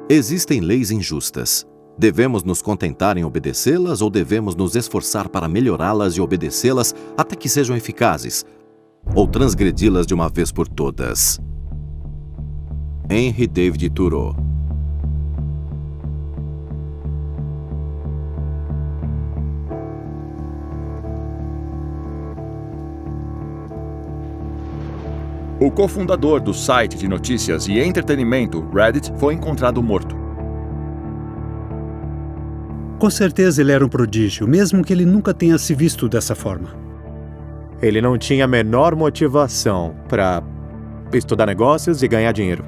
Existem leis injustas. Devemos nos contentar em obedecê-las ou devemos nos esforçar para melhorá-las e obedecê-las até que sejam eficazes? Ou transgredi-las de uma vez por todas? Henry David Thoreau. O cofundador do site de notícias e entretenimento Reddit foi encontrado morto. Com certeza ele era um prodígio, mesmo que ele nunca tenha se visto dessa forma. Ele não tinha a menor motivação para estudar negócios e ganhar dinheiro.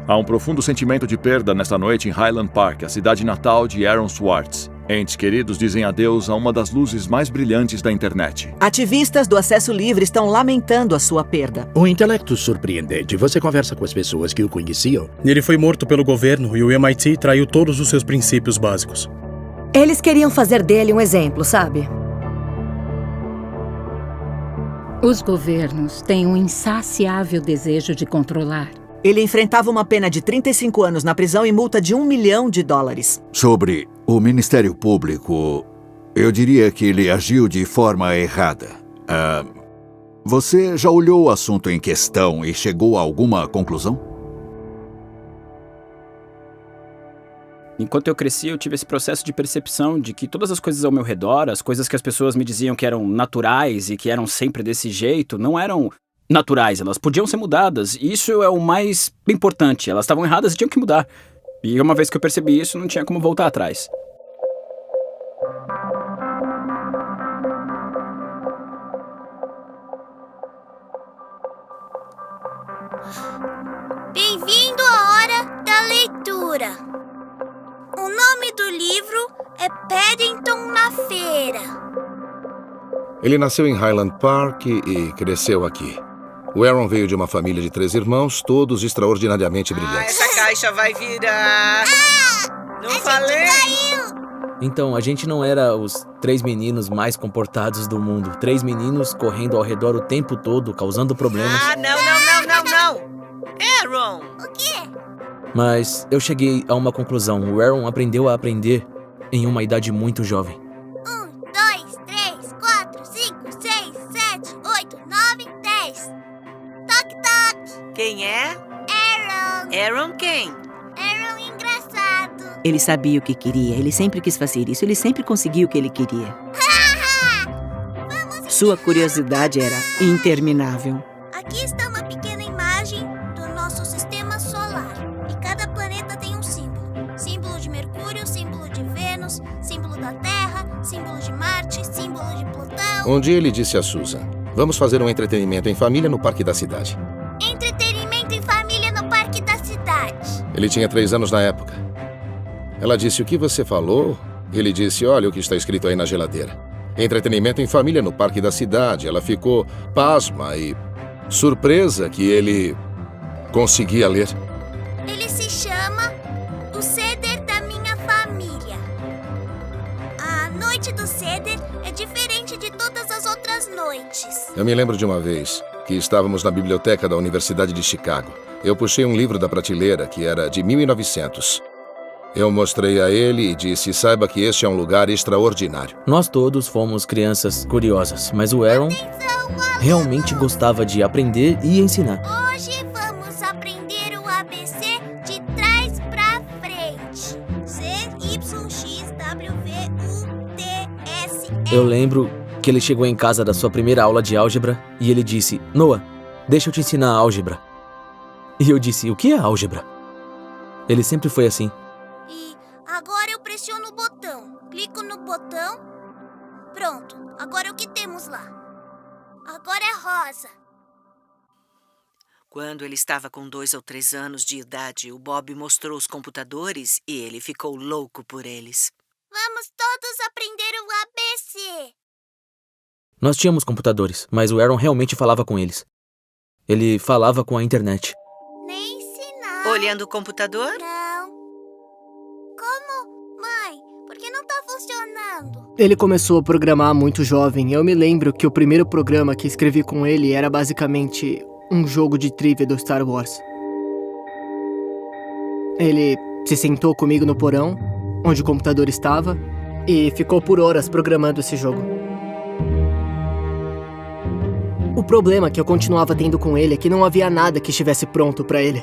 Há um profundo sentimento de perda nesta noite em Highland Park, a cidade natal de Aaron Swartz. Entes queridos dizem adeus a uma das luzes mais brilhantes da internet. Ativistas do acesso livre estão lamentando a sua perda. Um intelecto surpreendente. Você conversa com as pessoas que o conheciam? Ele foi morto pelo governo e o MIT traiu todos os seus princípios básicos. Eles queriam fazer dele um exemplo, sabe? Os governos têm um insaciável desejo de controlar. Ele enfrentava uma pena de 35 anos na prisão e multa de $1 milhão. Sobre o Ministério Público, eu diria que ele agiu de forma errada. Você já olhou o assunto em questão e chegou a alguma conclusão? Enquanto eu cresci, eu tive esse processo de percepção de que todas as coisas ao meu redor, as coisas que as pessoas me diziam que eram naturais e que eram sempre desse jeito, não eram naturais, elas podiam ser mudadas. E isso é o mais importante. Elas estavam erradas e tinham que mudar. E uma vez que eu percebi isso, não tinha como voltar atrás. Bem-vindo à Hora da Leitura. O nome do livro é Paddington na Feira. Ele nasceu em Highland Park e cresceu aqui. O Aaron veio de uma família de 3 irmãos, todos extraordinariamente brilhantes. Essa caixa vai virar... Não falei? Então, a gente não era os 3 meninos mais comportados do mundo. 3 meninos correndo ao redor o tempo todo, causando problemas. Não! Aaron! O quê? Mas eu cheguei a uma conclusão. O Aaron aprendeu a aprender em uma idade muito jovem. 1, 2, 3, 4, 5, 6, 7, 8, 9, 10. Toque, toque. Quem é? Aaron. Aaron quem? Aaron engraçado. Ele sabia o que queria, ele sempre quis fazer isso, ele sempre conseguiu o que ele queria. Sua curiosidade era interminável. Aqui está uma pequena imagem do nosso sistema solar. E cada planeta tem um símbolo. Símbolo de Mercúrio, símbolo de Vênus, símbolo da Terra, símbolo de Marte, símbolo de Plutão. Um dia ele disse a Susan: vamos fazer um entretenimento em família no parque da cidade. Entretenimento em família no parque da cidade. Ele tinha 3 anos na época. Ela disse: o que você falou? Ele disse: olha o que está escrito aí na geladeira. Entretenimento em família no parque da cidade. Ela ficou pasma e surpresa que ele conseguia ler. Ele se chama O Ceder da Minha Família. A noite do Ceder é diferente de todas as outras noites. Eu me lembro de uma vez que estávamos na biblioteca da Universidade de Chicago. Eu puxei um livro da prateleira que era de 1900. Eu mostrei a ele e disse: saiba que este é um lugar extraordinário. Nós todos fomos crianças curiosas, mas o Aaron realmente gostava de aprender e ensinar. Hoje vamos aprender o ABC de trás pra frente. C, Y, X, W, V, U, T, S, E. Eu lembro que ele chegou em casa da sua primeira aula de álgebra e ele disse: Noah, deixa eu te ensinar a álgebra. E eu disse: o que é álgebra? Ele sempre foi assim. E agora eu pressiono o botão. Clico no botão. Pronto. Agora o que temos lá? Agora é rosa. Quando ele estava com 2 ou 3 anos de idade, o Bob mostrou os computadores e ele ficou louco por eles. Vamos todos aprender o ABC. Nós tínhamos computadores, mas o Aaron realmente falava com eles. Ele falava com a internet. Nem ensinar. Olhando o computador? Não. Como? Mãe, por que não tá funcionando? Ele começou a programar muito jovem. Eu me lembro que o primeiro programa que escrevi com ele era basicamente um jogo de trivia do Star Wars. Ele se sentou comigo no porão, onde o computador estava, e ficou por horas programando esse jogo. O problema que eu continuava tendo com ele é que não havia nada que estivesse pronto para ele.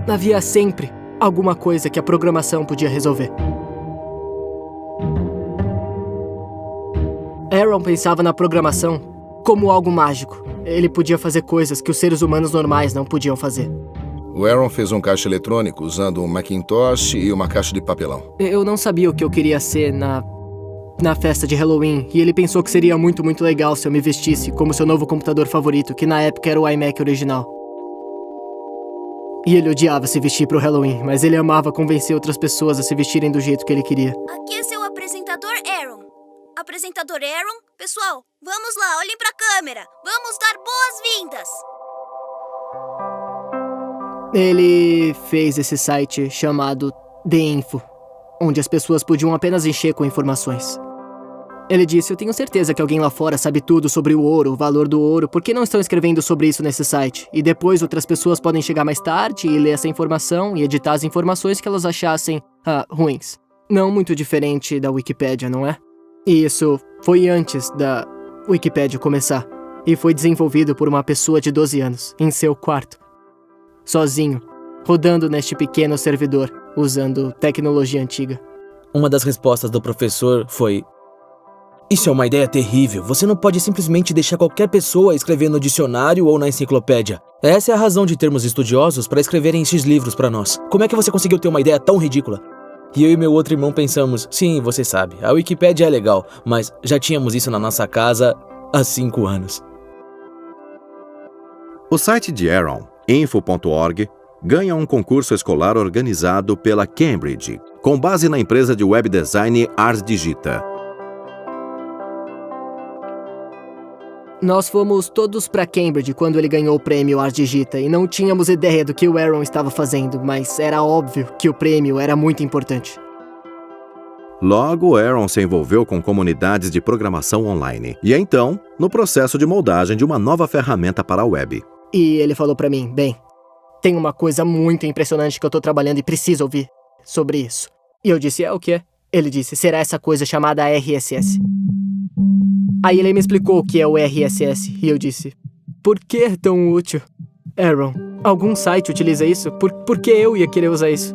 Havia sempre alguma coisa que a programação podia resolver. Aaron pensava na programação como algo mágico. Ele podia fazer coisas que os seres humanos normais não podiam fazer. O Aaron fez um caixa eletrônico usando um Macintosh e uma caixa de papelão. Eu não sabia o que eu queria ser na festa de Halloween, e ele pensou que seria muito legal se eu me vestisse como seu novo computador favorito, que na época era o iMac original. E ele odiava se vestir pro Halloween, mas ele amava convencer outras pessoas a se vestirem do jeito que ele queria. Aqui é seu apresentador Aaron. Apresentador Aaron, pessoal, vamos lá, olhem pra câmera. Vamos dar boas-vindas. Ele fez esse site chamado The Info, onde as pessoas podiam apenas encher com informações. Ele disse, eu tenho certeza que alguém lá fora sabe tudo sobre o ouro, o valor do ouro, por que não estão escrevendo sobre isso nesse site? E depois outras pessoas podem chegar mais tarde e ler essa informação e editar as informações que elas achassem ruins. Não muito diferente da Wikipédia, não é? E isso foi antes da Wikipédia começar. E foi desenvolvido por uma pessoa de 12 anos, em seu quarto. Sozinho, rodando neste pequeno servidor, usando tecnologia antiga. Uma das respostas do professor foi: isso é uma ideia terrível. Você não pode simplesmente deixar qualquer pessoa escrever no dicionário ou na enciclopédia. Essa é a razão de termos estudiosos para escreverem esses livros para nós. Como é que você conseguiu ter uma ideia tão ridícula? E eu e meu outro irmão pensamos, sim, você sabe, a Wikipédia é legal, mas já tínhamos isso na nossa casa há 5 anos. O site de Aaron, info.org, ganha um concurso escolar organizado pela Cambridge, com base na empresa de web design Ars Digita. Nós fomos todos pra Cambridge quando ele ganhou o prêmio Ars Digita e não tínhamos ideia do que o Aaron estava fazendo, mas era óbvio que o prêmio era muito importante. Logo, Aaron se envolveu com comunidades de programação online e então, no processo de moldagem de uma nova ferramenta para a web. E ele falou pra mim, bem, tem uma coisa muito impressionante que eu tô trabalhando e preciso ouvir sobre isso. E eu disse, o quê? Ele disse, será essa coisa chamada RSS. Aí ele me explicou o que é o RSS, e eu disse, por que é tão útil? Aaron, algum site utiliza isso? Por que eu ia querer usar isso?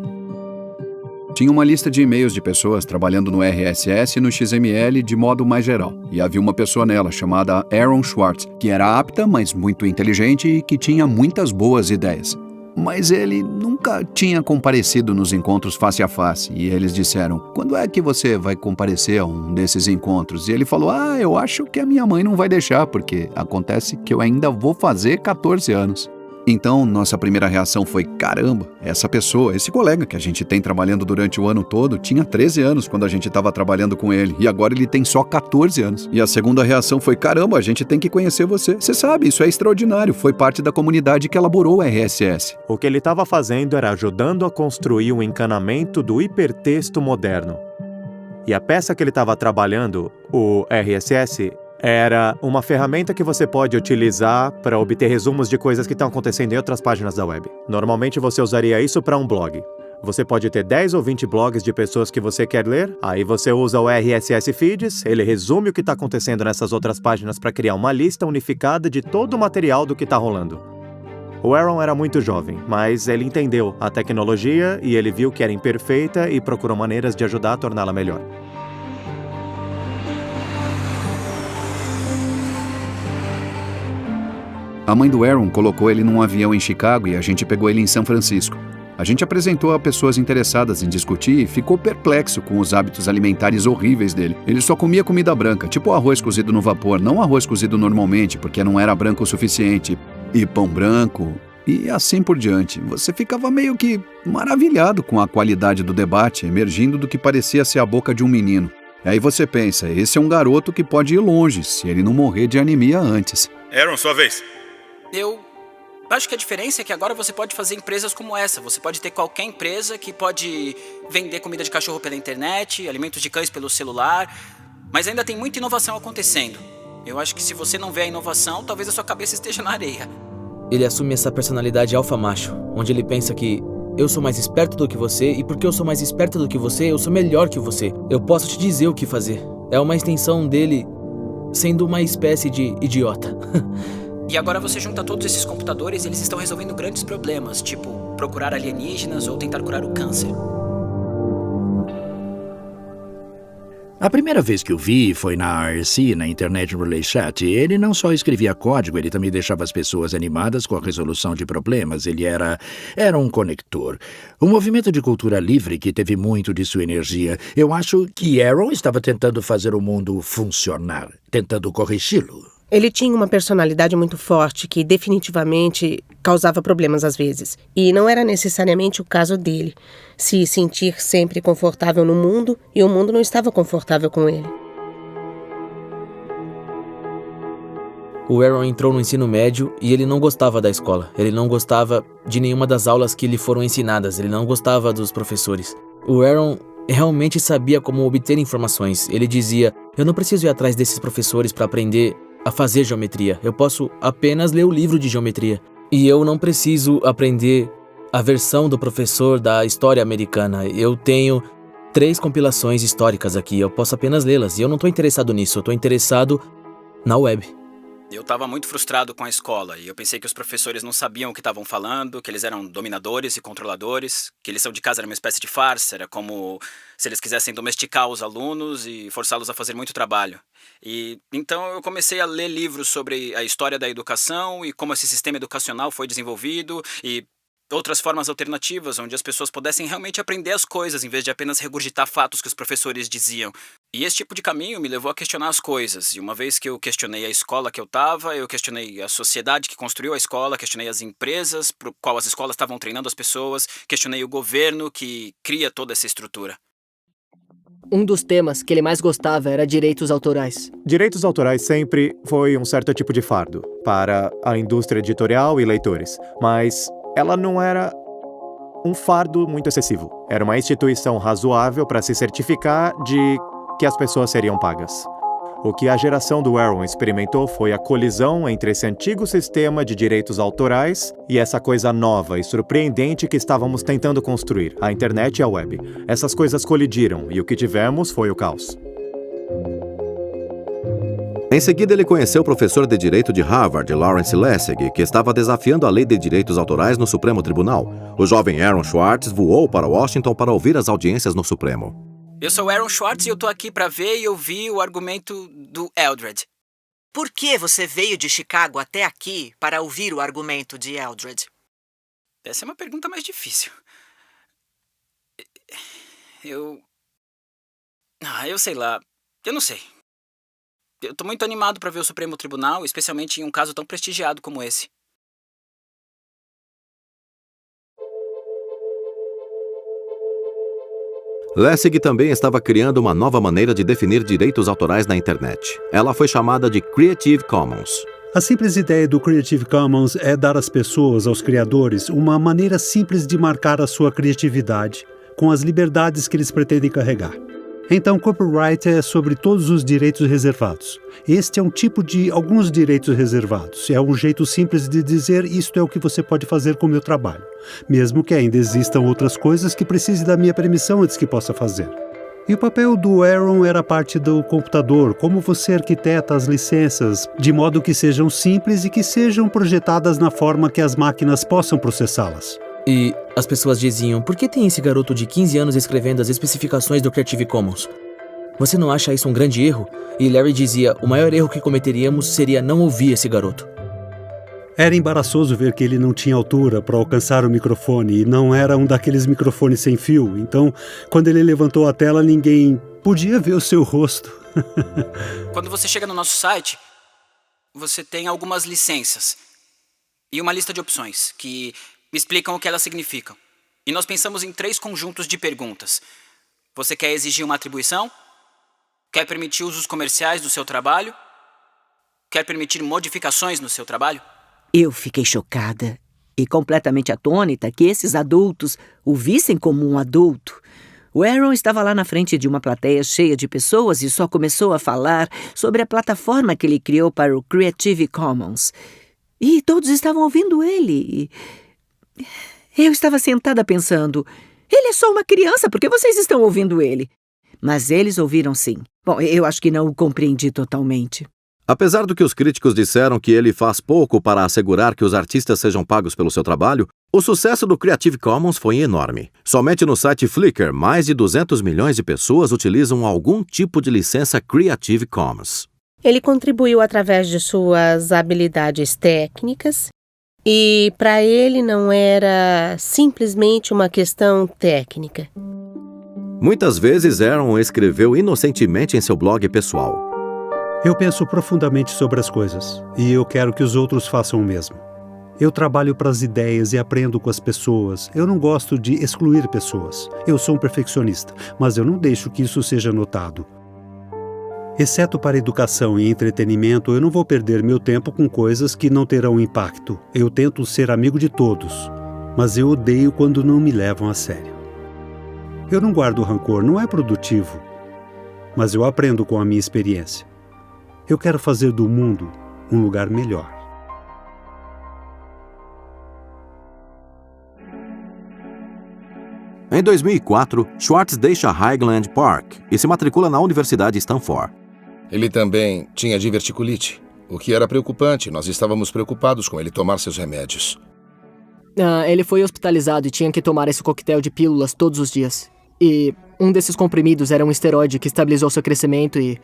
Tinha uma lista de e-mails de pessoas trabalhando no RSS e no XML de modo mais geral. E havia uma pessoa nela, chamada Aaron Swartz, que era apta, mas muito inteligente e que tinha muitas boas ideias. Mas ele nunca tinha comparecido nos encontros face a face. E eles disseram, quando é que você vai comparecer a um desses encontros? E ele falou, eu acho que a minha mãe não vai deixar, porque acontece que eu ainda vou fazer 14 anos. Então, nossa primeira reação foi, caramba, essa pessoa, esse colega que a gente tem trabalhando durante o ano todo, tinha 13 anos quando a gente estava trabalhando com ele, e agora ele tem só 14 anos. E a segunda reação foi, caramba, a gente tem que conhecer você. Você sabe, isso é extraordinário, foi parte da comunidade que elaborou o RSS. O que ele estava fazendo era ajudando a construir um encanamento do hipertexto moderno. E a peça que ele estava trabalhando, o RSS, era uma ferramenta que você pode utilizar para obter resumos de coisas que estão acontecendo em outras páginas da web. Normalmente você usaria isso para um blog. Você pode ter 10 ou 20 blogs de pessoas que você quer ler, aí você usa o RSS Feeds, ele resume o que está acontecendo nessas outras páginas para criar uma lista unificada de todo o material do que está rolando. O Aaron era muito jovem, mas ele entendeu a tecnologia e ele viu que era imperfeita e procurou maneiras de ajudar a torná-la melhor. A mãe do Aaron colocou ele num avião em Chicago e a gente pegou ele em São Francisco. A gente apresentou a pessoas interessadas em discutir e ficou perplexo com os hábitos alimentares horríveis dele. Ele só comia comida branca, tipo arroz cozido no vapor, não arroz cozido normalmente, porque não era branco o suficiente, e pão branco, e assim por diante. Você ficava meio que maravilhado com a qualidade do debate, emergindo do que parecia ser a boca de um menino. Aí você pensa, esse é um garoto que pode ir longe, se ele não morrer de anemia antes. Aaron, sua vez. Eu acho que a diferença é que agora você pode fazer empresas como essa. Você pode ter qualquer empresa que pode vender comida de cachorro pela internet, alimentos de cães pelo celular, mas ainda tem muita inovação acontecendo. Eu acho que se você não vê a inovação, talvez a sua cabeça esteja na areia. Ele assume essa personalidade alfa macho, onde ele pensa que eu sou mais esperto do que você, e porque eu sou mais esperto do que você, eu sou melhor que você. Eu posso te dizer o que fazer. É uma extensão dele sendo uma espécie de idiota. E agora você junta todos esses computadores e eles estão resolvendo grandes problemas, tipo procurar alienígenas ou tentar curar o câncer. A primeira vez que o vi foi na IRC, na Internet Relay Chat. Ele não só escrevia código, ele também deixava as pessoas animadas com a resolução de problemas. Ele era um conector. Um movimento de cultura livre que teve muito de sua energia. Eu acho que Aaron estava tentando fazer o mundo funcionar, tentando corrigi-lo. Ele tinha uma personalidade muito forte que definitivamente causava problemas às vezes. E não era necessariamente o caso dele. Se sentir sempre confortável no mundo e o mundo não estava confortável com ele. O Aaron entrou no ensino médio e ele não gostava da escola. Ele não gostava de nenhuma das aulas que lhe foram ensinadas. Ele não gostava dos professores. O Aaron realmente sabia como obter informações. Ele dizia, eu não preciso ir atrás desses professores para aprender a fazer geometria. Eu posso apenas ler o livro de geometria. E eu não preciso aprender a versão do professor da história americana. Eu tenho 3 compilações históricas aqui. Eu posso apenas lê-las. E eu não estou interessado nisso. Eu estou interessado na web. Eu estava muito frustrado com a escola e eu pensei que os professores não sabiam o que estavam falando, que eles eram dominadores e controladores, que lição de casa era uma espécie de farsa, era como se eles quisessem domesticar os alunos e forçá-los a fazer muito trabalho. E então eu comecei a ler livros sobre a história da educação e como esse sistema educacional foi desenvolvido e outras formas alternativas onde as pessoas pudessem realmente aprender as coisas em vez de apenas regurgitar fatos que os professores diziam. E esse tipo de caminho me levou a questionar as coisas. E uma vez que eu questionei a escola que eu estava, eu questionei a sociedade que construiu a escola, questionei as empresas para qual as escolas estavam treinando as pessoas, questionei o governo que cria toda essa estrutura. Um dos temas que ele mais gostava era direitos autorais. Direitos autorais sempre foi um certo tipo de fardo para a indústria editorial e leitores, mas ela não era um fardo muito excessivo. Era uma instituição razoável para se certificar de que as pessoas seriam pagas. O que a geração do Aaron experimentou foi a colisão entre esse antigo sistema de direitos autorais e essa coisa nova e surpreendente que estávamos tentando construir, a internet e a web. Essas coisas colidiram e o que tivemos foi o caos. Em seguida, ele conheceu o professor de Direito de Harvard, Lawrence Lessig, que estava desafiando a lei de direitos autorais no Supremo Tribunal. O jovem Aaron Swartz voou para Washington para ouvir as audiências no Supremo. Eu sou Aaron Swartz e eu tô aqui para ver e ouvir o argumento do Eldred. Por que você veio de Chicago até aqui para ouvir o argumento de Eldred? Essa é uma pergunta mais difícil. Eu sei lá. Eu não sei. Eu tô muito animado para ver o Supremo Tribunal, especialmente em um caso tão prestigiado como esse. Lessig também estava criando uma nova maneira de definir direitos autorais na internet. Ela foi chamada de Creative Commons. A simples ideia do Creative Commons é dar às pessoas, aos criadores, uma maneira simples de marcar a sua criatividade, com as liberdades que eles pretendem carregar. Então, copyright é sobre todos os direitos reservados. Este é um tipo de alguns direitos reservados. É um jeito simples de dizer isto é o que você pode fazer com o meu trabalho, mesmo que ainda existam outras coisas que precisem da minha permissão antes que possa fazer. E o papel do Aaron era parte do computador, como você arquiteta as licenças, de modo que sejam simples e que sejam projetadas na forma que as máquinas possam processá-las. E as pessoas diziam, por que tem esse garoto de 15 anos escrevendo as especificações do Creative Commons? Você não acha isso um grande erro? E Larry dizia, o maior erro que cometeríamos seria não ouvir esse garoto. Era embaraçoso ver que ele não tinha altura para alcançar o microfone e não era um daqueles microfones sem fio. Então, quando ele levantou a tela, ninguém podia ver o seu rosto. Quando você chega no nosso site, você tem algumas licenças e uma lista de opções que explicam o que elas significam. E nós pensamos em 3 conjuntos de perguntas. Você quer exigir uma atribuição? Quer permitir usos comerciais do seu trabalho? Quer permitir modificações no seu trabalho? Eu fiquei chocada e completamente atônita que esses adultos o vissem como um adulto. O Aaron estava lá na frente de uma plateia cheia de pessoas e só começou a falar sobre a plataforma que ele criou para o Creative Commons. E todos estavam ouvindo ele. Eu estava sentada pensando, ele é só uma criança, por que vocês estão ouvindo ele? Mas eles ouviram sim. Bom, eu acho que não o compreendi totalmente. Apesar do que os críticos disseram que ele faz pouco para assegurar que os artistas sejam pagos pelo seu trabalho, o sucesso do Creative Commons foi enorme. Somente no site Flickr, mais de 200 milhões de pessoas utilizam algum tipo de licença Creative Commons. Ele contribuiu através de suas habilidades técnicas e para ele não era simplesmente uma questão técnica. Muitas vezes Aaron escreveu inocentemente em seu blog pessoal. Eu penso profundamente sobre as coisas e eu quero que os outros façam o mesmo. Eu trabalho para as ideias e aprendo com as pessoas. Eu não gosto de excluir pessoas. Eu sou um perfeccionista, mas eu não deixo que isso seja notado. Exceto para educação e entretenimento, eu não vou perder meu tempo com coisas que não terão impacto. Eu tento ser amigo de todos, mas eu odeio quando não me levam a sério. Eu não guardo rancor, não é produtivo, mas eu aprendo com a minha experiência. Eu quero fazer do mundo um lugar melhor. Em 2004, Schwartz deixa Highland Park e se matricula na Universidade Stanford. Ele também tinha diverticulite, o que era preocupante. Nós estávamos preocupados com ele tomar seus remédios. Ele foi hospitalizado e tinha que tomar esse coquetel de pílulas todos os dias. E um desses comprimidos era um esteroide que estabilizou seu crescimento e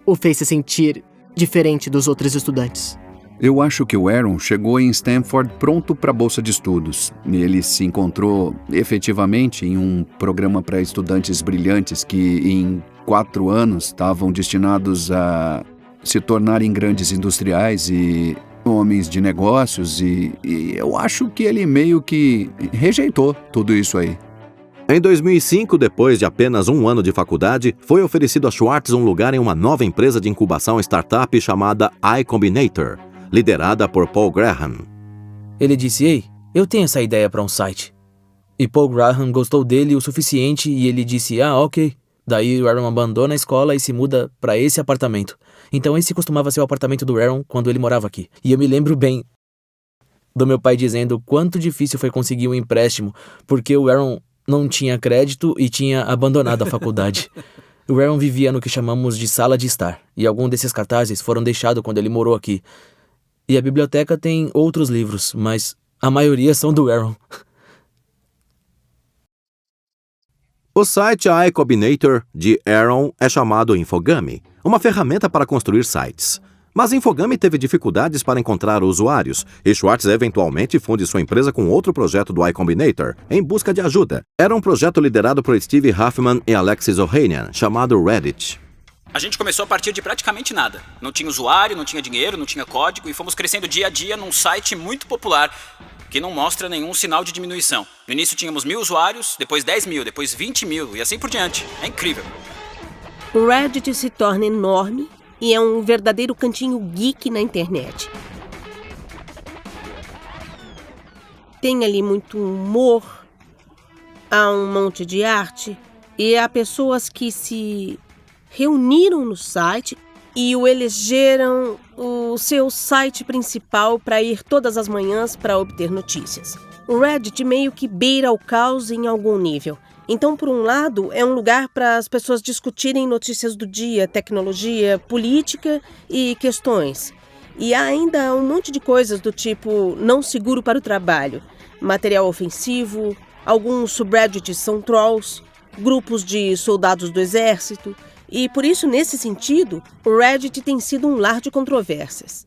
o fez se sentir diferente dos outros estudantes. Eu acho que o Aaron chegou em Stanford pronto para a bolsa de estudos. Ele se encontrou efetivamente em um programa para estudantes brilhantes que em 4 anos estavam destinados a se tornarem grandes industriais e homens de negócios e eu acho que ele meio que rejeitou tudo isso aí. Em 2005, depois de apenas 1 ano de faculdade, foi oferecido a Schwartz um lugar em uma nova empresa de incubação startup chamada iCombinator, liderada por Paul Graham. Ele disse, ei, eu tenho essa ideia para um site. E Paul Graham gostou dele o suficiente e ele disse, ok. Daí o Aaron abandona a escola e se muda para esse apartamento. Então esse costumava ser o apartamento do Aaron quando ele morava aqui. E eu me lembro bem do meu pai dizendo quanto difícil foi conseguir um empréstimo, porque o Aaron não tinha crédito e tinha abandonado a faculdade. O Aaron vivia no que chamamos de sala de estar, e alguns desses cartazes foram deixados quando ele morou aqui. E a biblioteca tem outros livros, mas a maioria são do Aaron. O site iCombinator de Aaron é chamado Infogami, uma ferramenta para construir sites. Mas Infogami teve dificuldades para encontrar usuários, e Schwartz eventualmente funde sua empresa com outro projeto do iCombinator, em busca de ajuda. Era um projeto liderado por Steve Huffman e Alexis Ohanian, chamado Reddit. A gente começou a partir de praticamente nada. Não tinha usuário, não tinha dinheiro, não tinha código, e fomos crescendo dia a dia num site muito popular, que não mostra nenhum sinal de diminuição. No início tínhamos 1.000 usuários, depois 10.000, depois 20.000, e assim por diante. É incrível. O Reddit se torna enorme e é um verdadeiro cantinho geek na internet. Tem ali muito humor, há um monte de arte e há pessoas que se reuniram no site e o elegeram o seu site principal para ir todas as manhãs para obter notícias. O Reddit meio que beira o caos em algum nível. Então, por um lado, é um lugar para as pessoas discutirem notícias do dia, tecnologia, política e questões. E há ainda um monte de coisas do tipo não seguro para o trabalho, material ofensivo, alguns subreddits são trolls, grupos de soldados do exército. E por isso, nesse sentido, o Reddit tem sido um lar de controvérsias.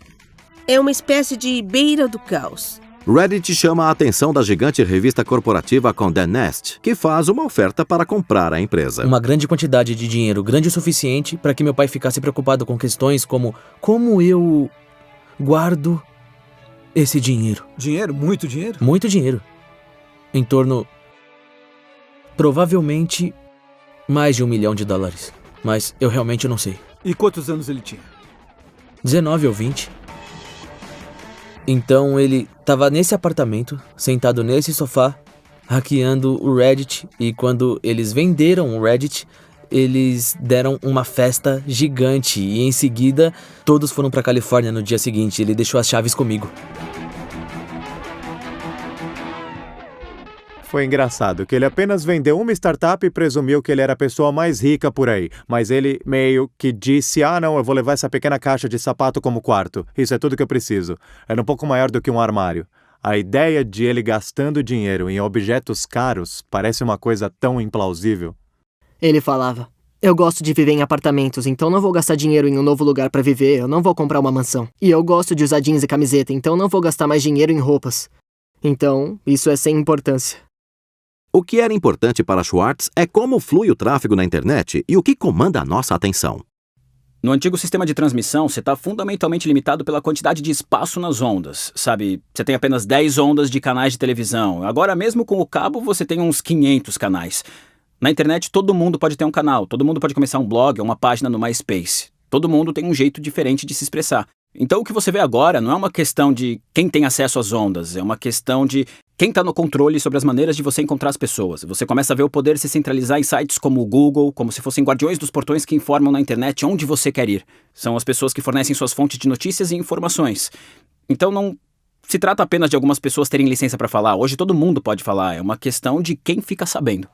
É uma espécie de beira do caos. Reddit chama a atenção da gigante revista corporativa Condé Nast, que faz uma oferta para comprar a empresa. Uma grande quantidade de dinheiro, grande o suficiente para que meu pai ficasse preocupado com questões como eu guardo esse dinheiro. Dinheiro? Muito dinheiro? Muito dinheiro. Em torno, provavelmente, mais de $1 milhão. Mas eu realmente não sei. E quantos anos ele tinha? 19 ou 20. Então ele estava nesse apartamento, sentado nesse sofá, hackeando o Reddit. E quando eles venderam o Reddit, eles deram uma festa gigante. E em seguida, todos foram para Califórnia no dia seguinte. Ele deixou as chaves comigo. Foi engraçado que ele apenas vendeu uma startup e presumiu que ele era a pessoa mais rica por aí. Mas ele meio que disse, não, eu vou levar essa pequena caixa de sapato como quarto. Isso é tudo que eu preciso. Era um pouco maior do que um armário. A ideia de ele gastando dinheiro em objetos caros parece uma coisa tão implausível. Ele falava, eu gosto de viver em apartamentos, então não vou gastar dinheiro em um novo lugar pra viver, eu não vou comprar uma mansão. E eu gosto de usar jeans e camiseta, então não vou gastar mais dinheiro em roupas. Então, isso é sem importância. O que era importante para Schwartz é como flui o tráfego na internet e o que comanda a nossa atenção. No antigo sistema de transmissão, você está fundamentalmente limitado pela quantidade de espaço nas ondas, sabe? Você tem apenas 10 ondas de canais de televisão. Agora, mesmo com o cabo, você tem uns 500 canais. Na internet, todo mundo pode ter um canal, todo mundo pode começar um blog ou uma página no MySpace. Todo mundo tem um jeito diferente de se expressar. Então, o que você vê agora não é uma questão de quem tem acesso às ondas, é uma questão de quem está no controle sobre as maneiras de você encontrar as pessoas. Você começa a ver o poder se centralizar em sites como o Google, como se fossem guardiões dos portões que informam na internet onde você quer ir. São as pessoas que fornecem suas fontes de notícias e informações. Então, não se trata apenas de algumas pessoas terem licença para falar. Hoje todo mundo pode falar, é uma questão de quem fica sabendo.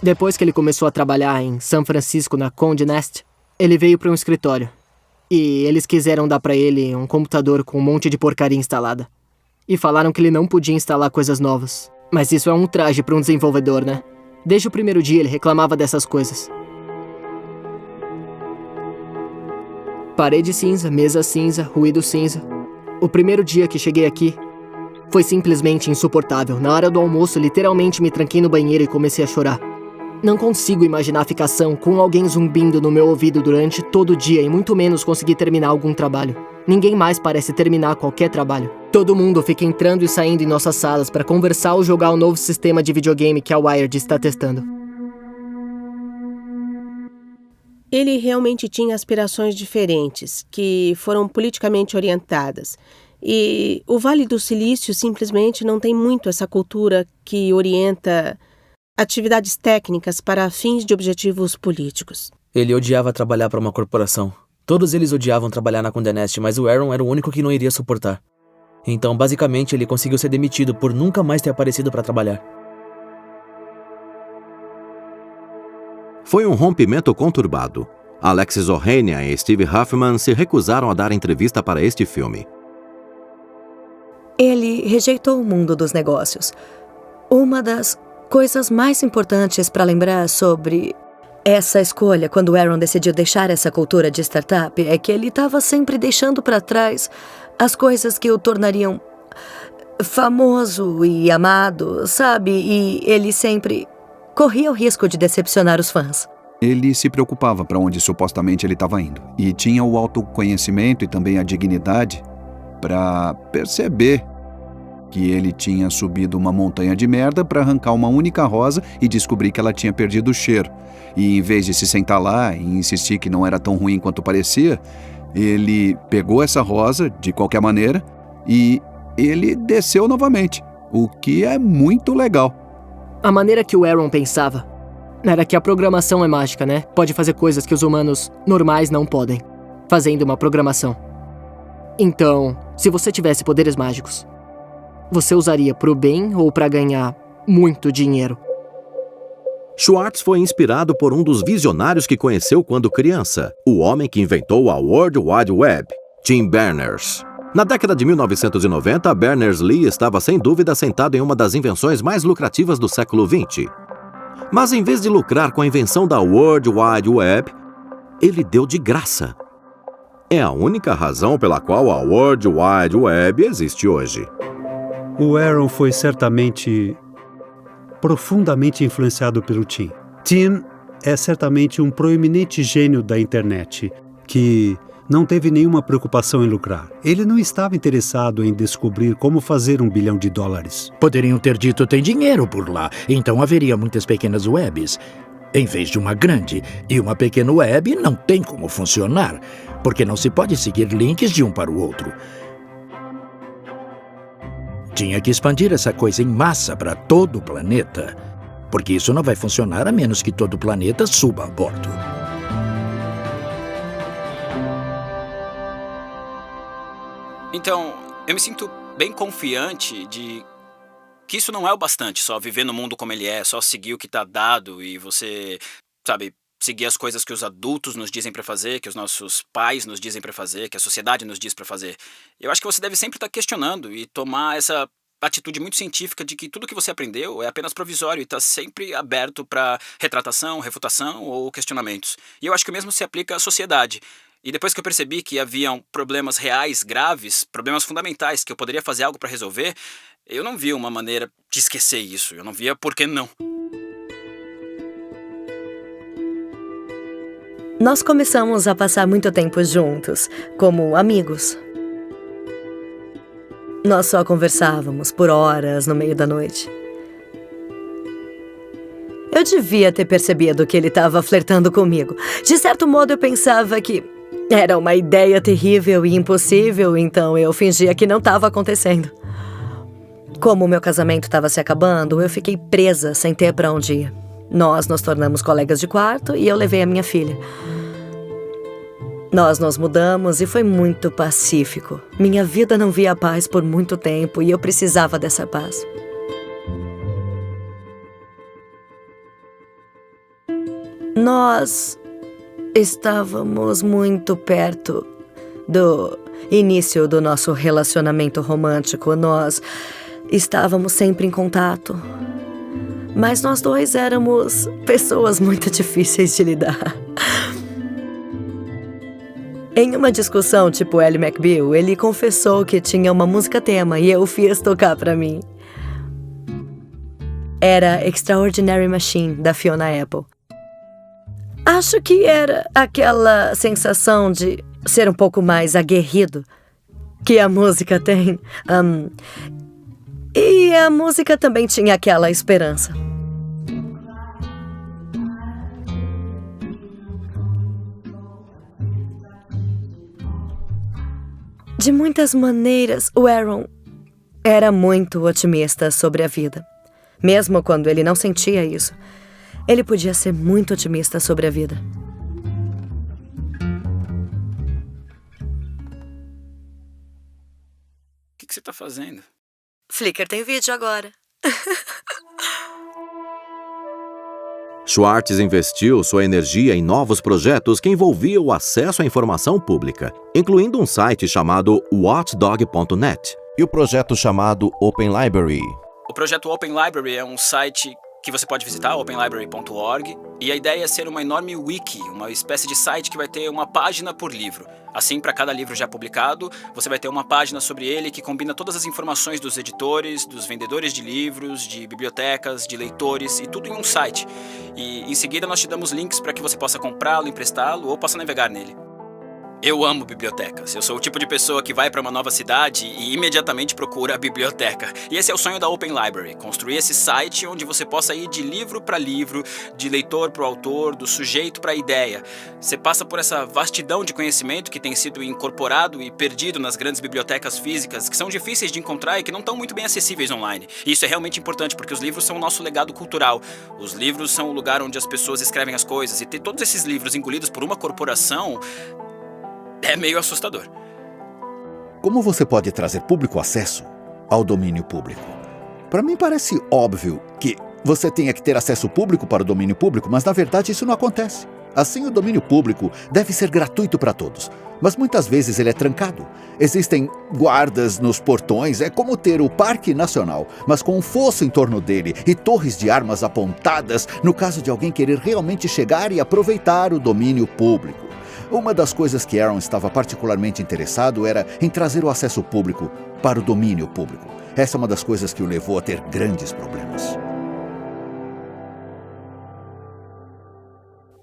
Depois que ele começou a trabalhar em São Francisco na Condé Nast, ele veio para um escritório. E eles quiseram dar para ele um computador com um monte de porcaria instalada. E falaram que ele não podia instalar coisas novas. Mas isso é um traje para um desenvolvedor, né? Desde o primeiro dia ele reclamava dessas coisas. Parede cinza, mesa cinza, ruído cinza. O primeiro dia que cheguei aqui foi simplesmente insuportável. Na hora do almoço, literalmente me tranquei no banheiro e comecei a chorar. Não consigo imaginar a ficação com alguém zumbindo no meu ouvido durante todo o dia e muito menos conseguir terminar algum trabalho. Ninguém mais parece terminar qualquer trabalho. Todo mundo fica entrando e saindo em nossas salas para conversar ou jogar o novo sistema de videogame que a Wired está testando. Ele realmente tinha aspirações diferentes, que foram politicamente orientadas. E o Vale do Silício simplesmente não tem muito essa cultura que orienta atividades técnicas para fins de objetivos políticos. Ele odiava trabalhar para uma corporação. Todos eles odiavam trabalhar na Condé Nast, mas o Aaron era o único que não iria suportar. Então, basicamente, ele conseguiu ser demitido por nunca mais ter aparecido para trabalhar. Foi um rompimento conturbado. Alexis Ohanian e Steve Huffman se recusaram a dar entrevista para este filme. Ele rejeitou o mundo dos negócios. Uma das coisas mais importantes para lembrar sobre essa escolha, quando Aaron decidiu deixar essa cultura de startup, é que ele estava sempre deixando para trás as coisas que o tornariam famoso e amado, sabe? E ele sempre corria o risco de decepcionar os fãs. Ele se preocupava para onde supostamente ele estava indo. E tinha o autoconhecimento e também a dignidade para perceber que ele tinha subido uma montanha de merda para arrancar uma única rosa e descobrir que ela tinha perdido o cheiro. E em vez de se sentar lá e insistir que não era tão ruim quanto parecia, ele pegou essa rosa, de qualquer maneira, e ele desceu novamente, o que é muito legal. A maneira que o Aaron pensava era que a programação é mágica, né? Pode fazer coisas que os humanos normais não podem, fazendo uma programação. Então, se você tivesse poderes mágicos, você usaria pro bem ou para ganhar muito dinheiro? Schwartz foi inspirado por um dos visionários que conheceu quando criança, o homem que inventou a World Wide Web, Tim Berners. Na década de 1990, Berners-Lee estava sem dúvida sentado em uma das invenções mais lucrativas do século XX. Mas em vez de lucrar com a invenção da World Wide Web, ele deu de graça. É a única razão pela qual a World Wide Web existe hoje. O Aaron foi certamente profundamente influenciado pelo Tim. Tim é certamente um proeminente gênio da internet que não teve nenhuma preocupação em lucrar. Ele não estava interessado em descobrir como fazer $1 bilhão. Poderiam ter dito tem dinheiro por lá, então haveria muitas pequenas webs, em vez de uma grande. E uma pequena web não tem como funcionar, porque não se pode seguir links de um para o outro. Tinha que expandir essa coisa em massa para todo o planeta, porque isso não vai funcionar a menos que todo o planeta suba a bordo. Então, eu me sinto bem confiante de que isso não é o bastante, só viver no mundo como ele é, só seguir o que tá dado e você, sabe, seguir as coisas que os adultos nos dizem pra fazer, que os nossos pais nos dizem pra fazer, que a sociedade nos diz pra fazer. Eu acho que você deve sempre estar questionando e tomar essa atitude muito científica de que tudo que você aprendeu é apenas provisório e tá sempre aberto pra retratação, refutação ou questionamentos. E eu acho que o mesmo se aplica à sociedade. E depois que eu percebi que haviam problemas reais, graves, problemas fundamentais, que eu poderia fazer algo pra resolver, eu não via uma maneira de esquecer isso. Eu não via por que não. Nós começamos a passar muito tempo juntos, como amigos. Nós só conversávamos por horas no meio da noite. Eu devia ter percebido que ele estava flertando comigo. De certo modo, eu pensava que era uma ideia terrível e impossível, então eu fingia que não estava acontecendo. Como o meu casamento estava se acabando, eu fiquei presa sem ter para onde ir. Nós nos tornamos colegas de quarto e eu levei a minha filha. Nós nos mudamos e foi muito pacífico. Minha vida não via paz por muito tempo e eu precisava dessa paz. Nós estávamos muito perto do início do nosso relacionamento romântico. Nós estávamos sempre em contato. Mas nós dois éramos pessoas muito difíceis de lidar. Em uma discussão tipo Ally McBeal, ele confessou que tinha uma música tema e eu o fiz tocar pra mim. Era Extraordinary Machine, da Fiona Apple. Acho que era aquela sensação de ser um pouco mais aguerrido que a música tem. E a música também tinha aquela esperança. De muitas maneiras, o Aaron era muito otimista sobre a vida. Mesmo quando ele não sentia isso, ele podia ser muito otimista sobre a vida. O que você tá fazendo? Flickr tem vídeo agora. Schwartz investiu sua energia em novos projetos que envolviam o acesso à informação pública, incluindo um site chamado watchdog.net e o projeto chamado Open Library. O projeto Open Library é um site que você pode visitar, openlibrary.org, e a ideia é ser uma enorme wiki, uma espécie de site que vai ter uma página por livro. Assim, para cada livro já publicado, você vai ter uma página sobre ele que combina todas as informações dos editores, dos vendedores de livros, de bibliotecas, de leitores, e tudo em um site. E em seguida nós te damos links para que você possa comprá-lo, emprestá-lo ou possa navegar nele. Eu amo bibliotecas. Eu sou o tipo de pessoa que vai para uma nova cidade e imediatamente procura a biblioteca. E esse é o sonho da Open Library, construir esse site onde você possa ir de livro para livro, de leitor para o autor, do sujeito para a ideia. Você passa por essa vastidão de conhecimento que tem sido incorporado e perdido nas grandes bibliotecas físicas, que são difíceis de encontrar e que não estão muito bem acessíveis online. E isso é realmente importante, porque os livros são o nosso legado cultural. Os livros são o lugar onde as pessoas escrevem as coisas, e ter todos esses livros engolidos por uma corporação é meio assustador. Como você pode trazer público acesso ao domínio público? Para mim parece óbvio que você tenha que ter acesso público para o domínio público, mas na verdade isso não acontece. Assim, o domínio público deve ser gratuito para todos, mas muitas vezes ele é trancado. Existem guardas nos portões, é como ter o Parque Nacional, mas com um fosso em torno dele e torres de armas apontadas no caso de alguém querer realmente chegar e aproveitar o domínio público. Uma das coisas que Aaron estava particularmente interessado era em trazer o acesso público para o domínio público. Essa é uma das coisas que o levou a ter grandes problemas.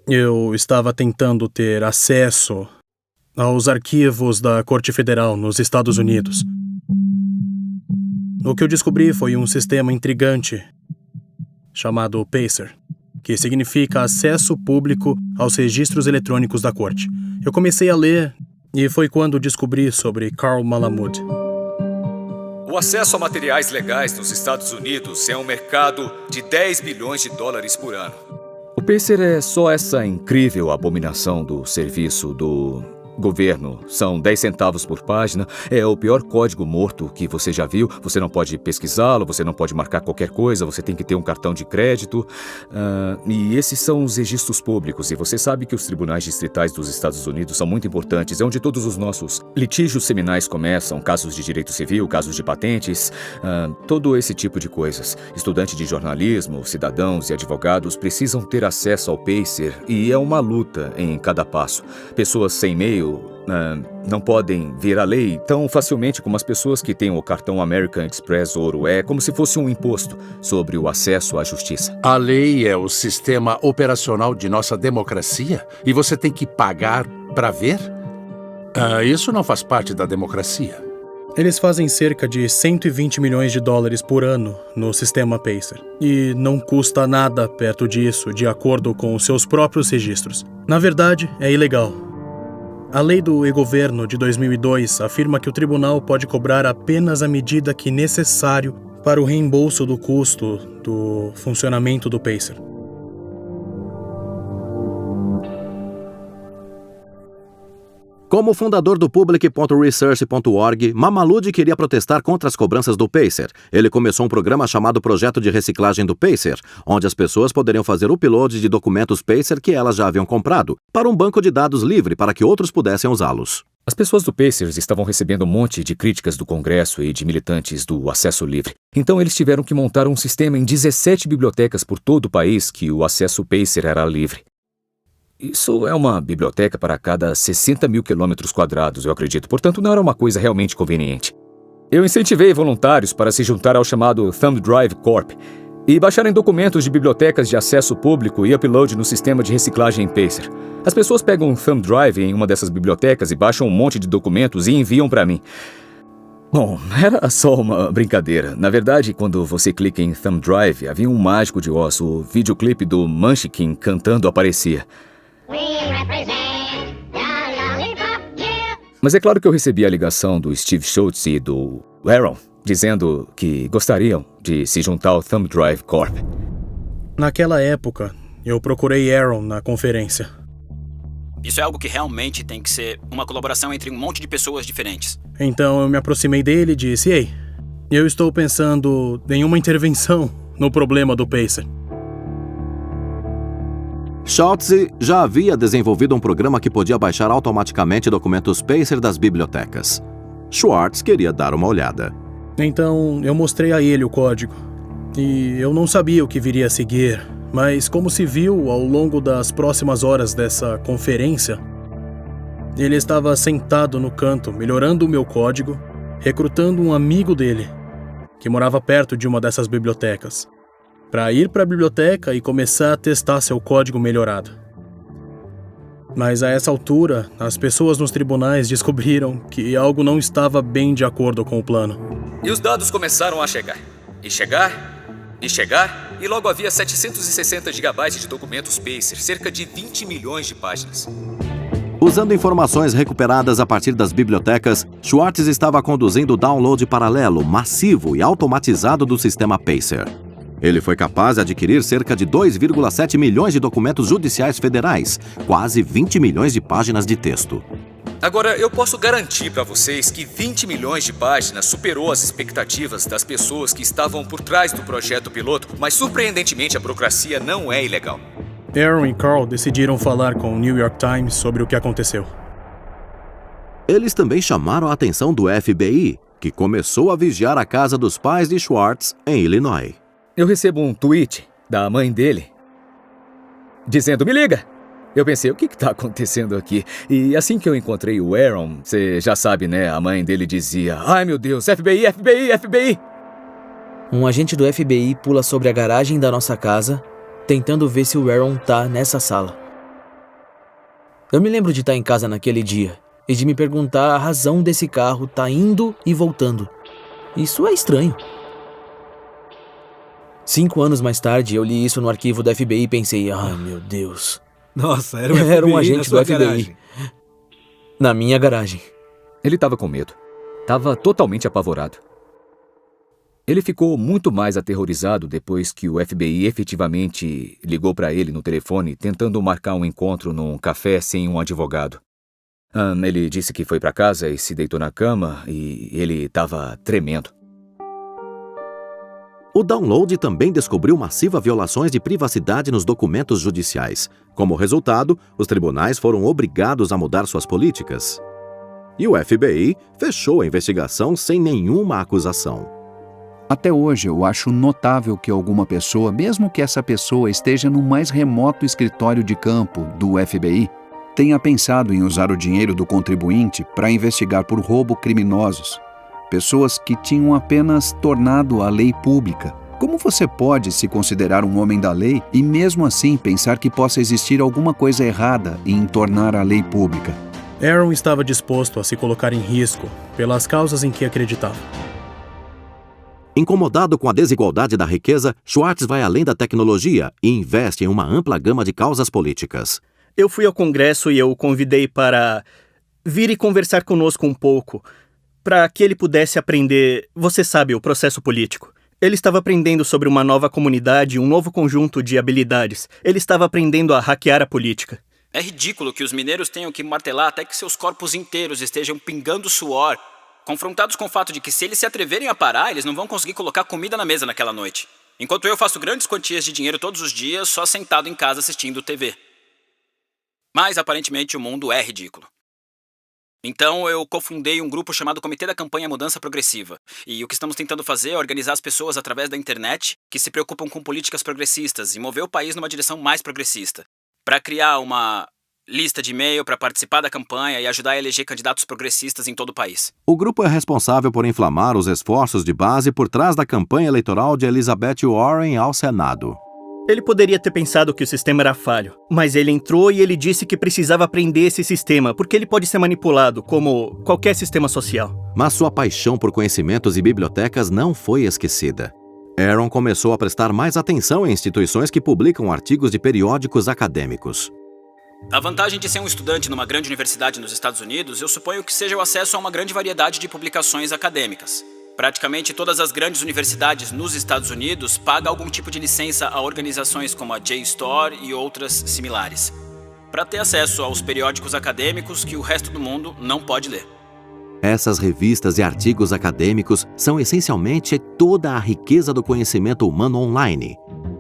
Eu estava tentando ter acesso aos arquivos da Corte Federal nos Estados Unidos. O que eu descobri foi um sistema intrigante chamado PACER, que significa Acesso Público aos Registros Eletrônicos da Corte. Eu comecei a ler e foi quando descobri sobre Carl Malamud. O acesso a materiais legais nos Estados Unidos é um mercado de 10 bilhões de dólares por ano. O PACER é só essa incrível abominação do serviço do governo. São 10 centavos por página. É o pior código morto que você já viu. Você não pode pesquisá-lo, você não pode marcar qualquer coisa, você tem que ter um cartão de crédito. E esses são os registros públicos. E você sabe que os tribunais distritais dos Estados Unidos são muito importantes. É onde todos os nossos litígios seminais começam. Casos de direito civil, casos de patentes, todo esse tipo de coisas. Estudantes de jornalismo, cidadãos e advogados precisam ter acesso ao Pacer. E é uma luta em cada passo. Pessoas sem e-mail não podem ver a lei tão facilmente como as pessoas que têm o cartão American Express Ouro. É como se fosse um imposto sobre o acesso à justiça. A lei é o sistema operacional de nossa democracia e você tem que pagar para ver? Isso não faz parte da democracia. Eles fazem cerca de 120 milhões de dólares por ano no sistema Pacer. E não custa nada perto disso, de acordo com os seus próprios registros. Na verdade, é ilegal. A lei do e-governo de 2002 afirma que o tribunal pode cobrar apenas a medida que necessário para o reembolso do custo do funcionamento do Pacer. Como fundador do Public.Research.org, Mamalud queria protestar contra as cobranças do Pacer. Ele começou um programa chamado Projeto de Reciclagem do Pacer, onde as pessoas poderiam fazer upload de documentos Pacer que elas já haviam comprado, para um banco de dados livre para que outros pudessem usá-los. As pessoas do Pacers estavam recebendo um monte de críticas do Congresso e de militantes do acesso livre. Então eles tiveram que montar um sistema em 17 bibliotecas por todo o país que o acesso Pacer era livre. Isso é uma biblioteca para cada 60 mil quilômetros quadrados, eu acredito. Portanto, não era uma coisa realmente conveniente. Eu incentivei voluntários para se juntar ao chamado Thumb Drive Corp e baixarem documentos de bibliotecas de acesso público e upload no sistema de reciclagem Pacer. As pessoas pegam um Thumb Drive em uma dessas bibliotecas e baixam um monte de documentos e enviam para mim. Bom, era só uma brincadeira. Na verdade, quando você clica em Thumb Drive, havia um mágico de Oz. O videoclipe do Munchkin cantando aparecia. Mas é claro que eu recebi a ligação do Steve Schultz e do Aaron, dizendo que gostariam de se juntar ao Thumb Drive Corp. Naquela época, eu procurei Aaron na conferência. Isso é algo que realmente tem que ser uma colaboração entre um monte de pessoas diferentes. Então eu me aproximei dele e disse: "Ei, eu estou pensando em uma intervenção no problema do Pacer." Schultz já havia desenvolvido um programa que podia baixar automaticamente documentos Pacer das bibliotecas. Schwartz queria dar uma olhada. Então eu mostrei a ele o código. E eu não sabia o que viria a seguir, mas como se viu ao longo das próximas horas dessa conferência, ele estava sentado no canto, melhorando o meu código, recrutando um amigo dele, que morava perto de uma dessas bibliotecas, para ir para a biblioteca e começar a testar seu código melhorado. Mas a essa altura, as pessoas nos tribunais descobriram que algo não estava bem de acordo com o plano. E os dados começaram a chegar. E chegar, e chegar, e logo havia 760 gigabytes de documentos Pacer, cerca de 20 milhões de páginas. Usando informações recuperadas a partir das bibliotecas, Schwartz estava conduzindo o download paralelo, massivo e automatizado do sistema Pacer. Ele foi capaz de adquirir cerca de 2,7 milhões de documentos judiciais federais, quase 20 milhões de páginas de texto. Agora, eu posso garantir para vocês que 20 milhões de páginas superou as expectativas das pessoas que estavam por trás do projeto piloto, mas surpreendentemente a burocracia não é ilegal. Aaron e Carl decidiram falar com o New York Times sobre o que aconteceu. Eles também chamaram a atenção do FBI, que começou a vigiar a casa dos pais de Schwartz em Illinois. Eu recebo um tweet da mãe dele dizendo: "Me liga!" Eu pensei, o que está acontecendo aqui? E assim que eu encontrei o Aaron, você já sabe, né? A mãe dele dizia: "Ai, meu Deus, FBI, FBI, FBI!" Um agente do FBI pula sobre a garagem da nossa casa, tentando ver se o Aaron tá nessa sala. Eu me lembro de estar em casa naquele dia e de me perguntar a razão desse carro tá indo e voltando. Isso é estranho. 5 anos mais tarde, eu li isso no arquivo do FBI e pensei: ai, meu Deus. Nossa, era um agente do FBI. Garagem. Na minha garagem. Ele estava com medo. Estava totalmente apavorado. Ele ficou muito mais aterrorizado depois que o FBI efetivamente ligou para ele no telefone, tentando marcar um encontro num café sem um advogado. Ele disse que foi pra casa e se deitou na cama e ele estava tremendo. O download também descobriu massivas violações de privacidade nos documentos judiciais. Como resultado, os tribunais foram obrigados a mudar suas políticas. E o FBI fechou a investigação sem nenhuma acusação. Até hoje, eu acho notável que alguma pessoa, mesmo que essa pessoa esteja no mais remoto escritório de campo do FBI, tenha pensado em usar o dinheiro do contribuinte para investigar por roubo criminosos. Pessoas que tinham apenas tornado a lei pública. Como você pode se considerar um homem da lei e mesmo assim pensar que possa existir alguma coisa errada em tornar a lei pública? Aaron estava disposto a se colocar em risco pelas causas em que acreditava. Incomodado com a desigualdade da riqueza, Schwartz vai além da tecnologia e investe em uma ampla gama de causas políticas. Eu fui ao Congresso e eu o convidei para vir e conversar conosco um pouco, para que ele pudesse aprender, você sabe, o processo político. Ele estava aprendendo sobre uma nova comunidade, um novo conjunto de habilidades. Ele estava aprendendo a hackear a política. É ridículo que os mineiros tenham que martelar até que seus corpos inteiros estejam pingando suor, confrontados com o fato de que se eles se atreverem a parar, eles não vão conseguir colocar comida na mesa naquela noite. Enquanto eu faço grandes quantias de dinheiro todos os dias só sentado em casa assistindo TV. Mas aparentemente o mundo é ridículo. Então eu cofundei um grupo chamado Comitê da Campanha Mudança Progressiva. E o que estamos tentando fazer é organizar as pessoas através da internet que se preocupam com políticas progressistas e mover o país numa direção mais progressista. Para criar uma lista de e-mail para participar da campanha e ajudar a eleger candidatos progressistas em todo o país. O grupo é responsável por inflamar os esforços de base por trás da campanha eleitoral de Elizabeth Warren ao Senado. Ele poderia ter pensado que o sistema era falho, mas ele entrou e ele disse que precisava aprender esse sistema, porque ele pode ser manipulado, como qualquer sistema social. Mas sua paixão por conhecimentos e bibliotecas não foi esquecida. Aaron começou a prestar mais atenção em instituições que publicam artigos de periódicos acadêmicos. A vantagem de ser um estudante numa grande universidade nos Estados Unidos, eu suponho que seja o acesso a uma grande variedade de publicações acadêmicas. Praticamente todas as grandes universidades nos Estados Unidos pagam algum tipo de licença a organizações como a JSTOR e outras similares, para ter acesso aos periódicos acadêmicos que o resto do mundo não pode ler. Essas revistas e artigos acadêmicos são essencialmente toda a riqueza do conhecimento humano online.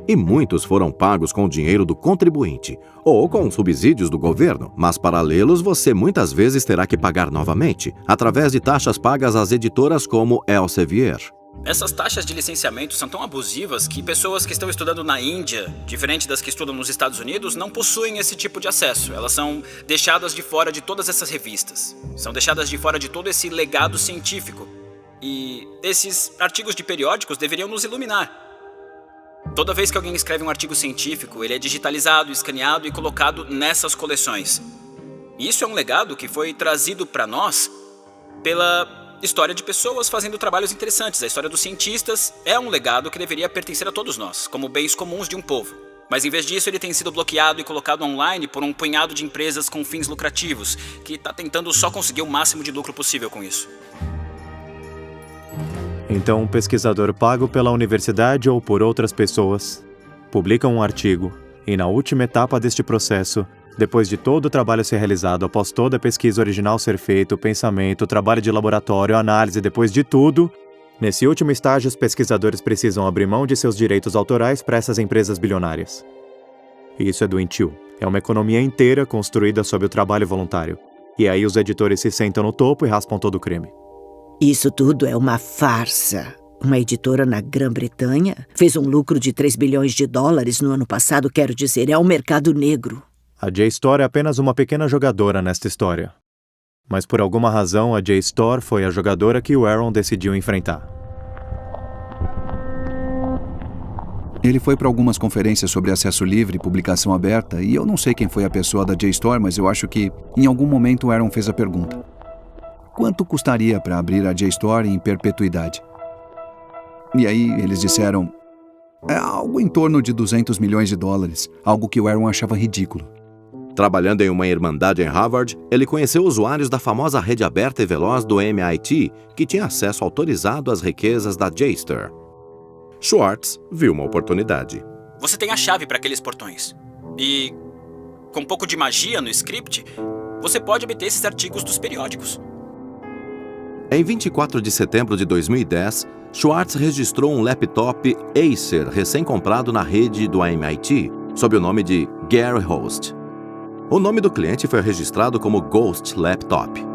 E muitos foram pagos com o dinheiro do contribuinte, ou com subsídios do governo, mas para lê-los você muitas vezes terá que pagar novamente, através de taxas pagas às editoras como Elsevier. Essas taxas de licenciamento são tão abusivas que pessoas que estão estudando na Índia, diferente das que estudam nos Estados Unidos, não possuem esse tipo de acesso. Elas são deixadas de fora de todas essas revistas. São deixadas de fora de todo esse legado científico. E esses artigos de periódicos deveriam nos iluminar. Toda vez que alguém escreve um artigo científico, ele é digitalizado, escaneado e colocado nessas coleções. E isso é um legado que foi trazido para nós pela história de pessoas fazendo trabalhos interessantes. A história dos cientistas é um legado que deveria pertencer a todos nós, como bens comuns de um povo. Mas em vez disso, ele tem sido bloqueado e colocado online por um punhado de empresas com fins lucrativos, que está tentando só conseguir o máximo de lucro possível com isso. Então, um pesquisador pago pela universidade ou por outras pessoas publica um artigo e, na última etapa deste processo, depois de todo o trabalho ser realizado, após toda a pesquisa original ser feita, o pensamento, o trabalho de laboratório, a análise, depois de tudo, nesse último estágio, os pesquisadores precisam abrir mão de seus direitos autorais para essas empresas bilionárias. Isso é doentio. É uma economia inteira construída sob o trabalho voluntário. E aí os editores se sentam no topo e raspam todo o crime. Isso tudo é uma farsa. Uma editora na Grã-Bretanha fez um lucro de 3 bilhões de dólares no ano passado, quero dizer, é um mercado negro. A JSTOR é apenas uma pequena jogadora nesta história. Mas por alguma razão, a JSTOR foi a jogadora que o Aaron decidiu enfrentar. Ele foi para algumas conferências sobre acesso livre e publicação aberta, e eu não sei quem foi a pessoa da JSTOR, mas eu acho que, em algum momento, o Aaron fez a pergunta: quanto custaria para abrir a JSTOR em perpetuidade? E aí eles disseram, é algo em torno de 200 milhões de dólares, algo que o Aaron achava ridículo. Trabalhando em uma irmandade em Harvard, ele conheceu usuários da famosa rede aberta e veloz do MIT, que tinha acesso autorizado às riquezas da JSTOR. Schwartz viu uma oportunidade. Você tem a chave para aqueles portões. E, com um pouco de magia no script, você pode obter esses artigos dos periódicos. Em 24 de setembro de 2010, Schwartz registrou um laptop Acer recém-comprado na rede do MIT, sob o nome de Gary Host. O nome do cliente foi registrado como Ghost Laptop.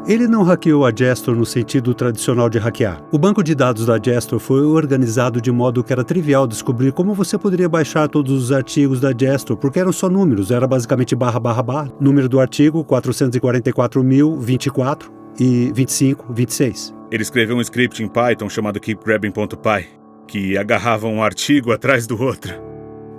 Ele não hackeou a Gestor no sentido tradicional de hackear. O banco de dados da Gestor foi organizado de modo que era trivial descobrir como você poderia baixar todos os artigos da Gestor, porque eram só números, era basicamente //, número do artigo 444.024 e 2526. Ele escreveu um script em Python chamado keepgrabbing.py, que agarrava um artigo atrás do outro.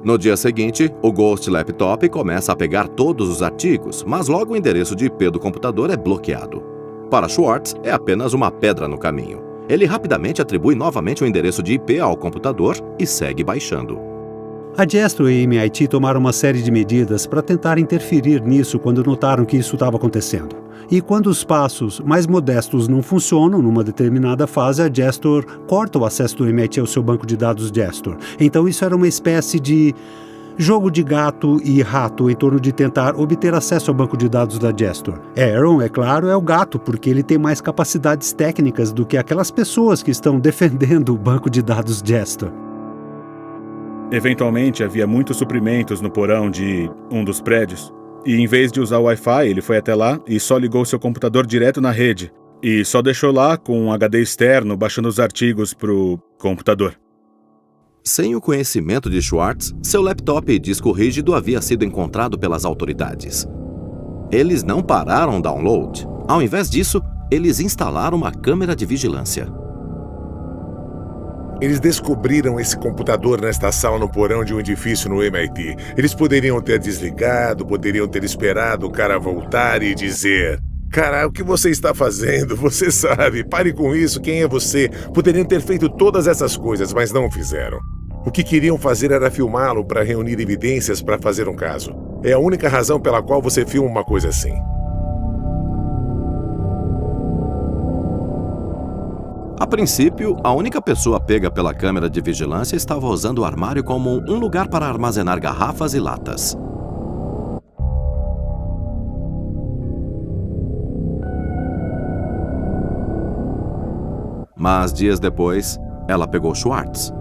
No dia seguinte, o Ghost Laptop começa a pegar todos os artigos, mas logo o endereço de IP do computador é bloqueado. Para Schwartz, é apenas uma pedra no caminho. Ele rapidamente atribui novamente o endereço de IP ao computador e segue baixando. A Gestor e a MIT tomaram uma série de medidas para tentar interferir nisso quando notaram que isso estava acontecendo. E quando os passos mais modestos não funcionam numa determinada fase, a Gestor corta o acesso do MIT ao seu banco de dados Gestor. Então isso era uma espécie de jogo de gato e rato em torno de tentar obter acesso ao banco de dados da Gestor. Aaron, é claro, é o gato, porque ele tem mais capacidades técnicas do que aquelas pessoas que estão defendendo o banco de dados Gestor. Eventualmente, havia muitos suprimentos no porão de um dos prédios. E em vez de usar o Wi-Fi, ele foi até lá e só ligou seu computador direto na rede. E só deixou lá com um HD externo baixando os artigos pro computador. Sem o conhecimento de Schwartz, seu laptop e disco rígido havia sido encontrado pelas autoridades. Eles não pararam o download. Ao invés disso, eles instalaram uma câmera de vigilância. Eles descobriram esse computador nesta sala no porão de um edifício no MIT. Eles poderiam ter desligado, poderiam ter esperado o cara voltar e dizer: cara, o que você está fazendo? Você sabe, pare com isso, quem é você? Poderiam ter feito todas essas coisas, mas não fizeram. O que queriam fazer era filmá-lo para reunir evidências para fazer um caso. É a única razão pela qual você filma uma coisa assim. A princípio, a única pessoa pega pela câmera de vigilância estava usando o armário como um lugar para armazenar garrafas e latas. Mas dias depois, ela pegou Schwartz.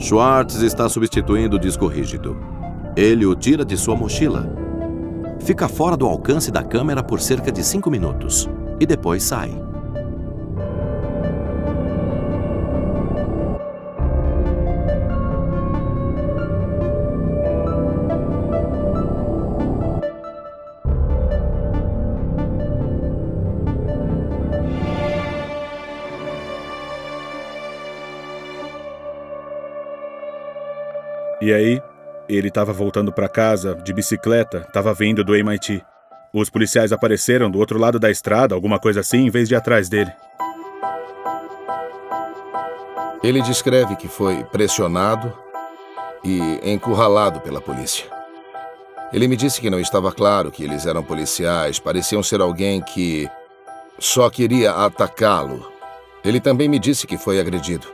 Schwartz está substituindo o disco rígido. Ele o tira de sua mochila. Fica fora do alcance da câmera por cerca de 5 minutos e depois sai. E aí, ele estava voltando para casa de bicicleta, estava vindo do MIT. Os policiais apareceram do outro lado da estrada, alguma coisa assim, em vez de ir atrás dele. Ele descreve que foi pressionado e encurralado pela polícia. Ele me disse que não estava claro que eles eram policiais, pareciam ser alguém que só queria atacá-lo. Ele também me disse que foi agredido.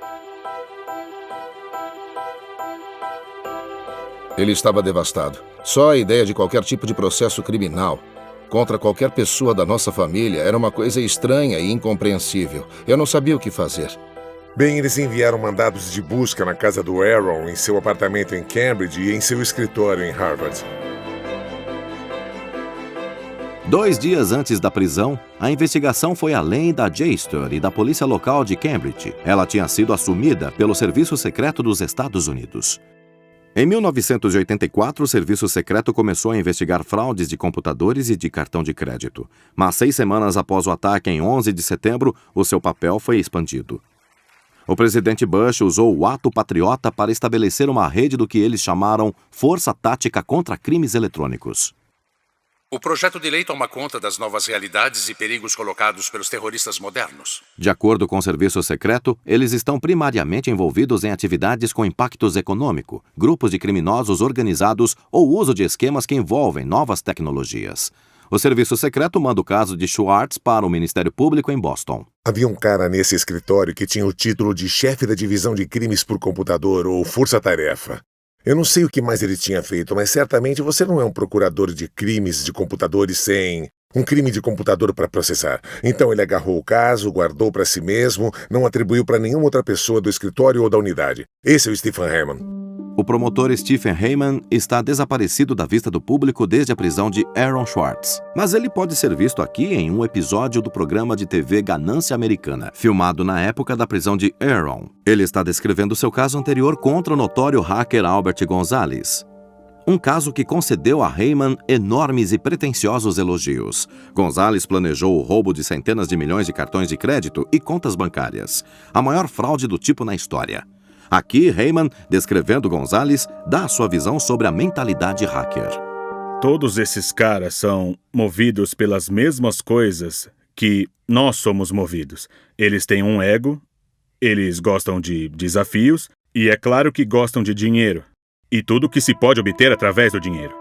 Ele estava devastado. Só a ideia de qualquer tipo de processo criminal contra qualquer pessoa da nossa família era uma coisa estranha e incompreensível. Eu não sabia o que fazer. Bem, eles enviaram mandados de busca na casa do Aaron, em seu apartamento em Cambridge e em seu escritório em Harvard. 2 dias antes da prisão, a investigação foi além da Gestor e da polícia local de Cambridge. Ela tinha sido assumida pelo Serviço Secreto dos Estados Unidos. Em 1984, o Serviço Secreto começou a investigar fraudes de computadores e de cartão de crédito. Mas 6 semanas após o ataque, em 11 de setembro, o seu papel foi expandido. O presidente Bush usou o Ato Patriota para estabelecer uma rede do que eles chamaram Força Tática contra Crimes Eletrônicos. O projeto de lei toma conta das novas realidades e perigos colocados pelos terroristas modernos. De acordo com o Serviço Secreto, eles estão primariamente envolvidos em atividades com impactos econômico, grupos de criminosos organizados ou uso de esquemas que envolvem novas tecnologias. O serviço secreto manda o caso de Schwartz para o Ministério Público em Boston. Havia um cara nesse escritório que tinha o título de chefe da divisão de crimes por computador ou força-tarefa. Eu não sei o que mais ele tinha feito, mas certamente você não é um procurador de crimes de computadores sem um crime de computador para processar. Então ele agarrou o caso, guardou para si mesmo, não atribuiu para nenhuma outra pessoa do escritório ou da unidade. Esse é o Stephen Heyman. O promotor Stephen Heyman está desaparecido da vista do público desde a prisão de Aaron Schwartz. Mas ele pode ser visto aqui em um episódio do programa de TV Ganância Americana, filmado na época da prisão de Aaron. Ele está descrevendo seu caso anterior contra o notório hacker Albert Gonzalez. Um caso que concedeu a Heyman enormes e pretensiosos elogios. Gonzalez planejou o roubo de centenas de milhões de cartões de crédito e contas bancárias. A maior fraude do tipo na história. Aqui, Heyman, descrevendo Gonzalez, dá a sua visão sobre a mentalidade hacker. Todos esses caras são movidos pelas mesmas coisas que nós somos movidos. Eles têm um ego, eles gostam de desafios e é claro que gostam de dinheiro. E tudo que se pode obter através do dinheiro.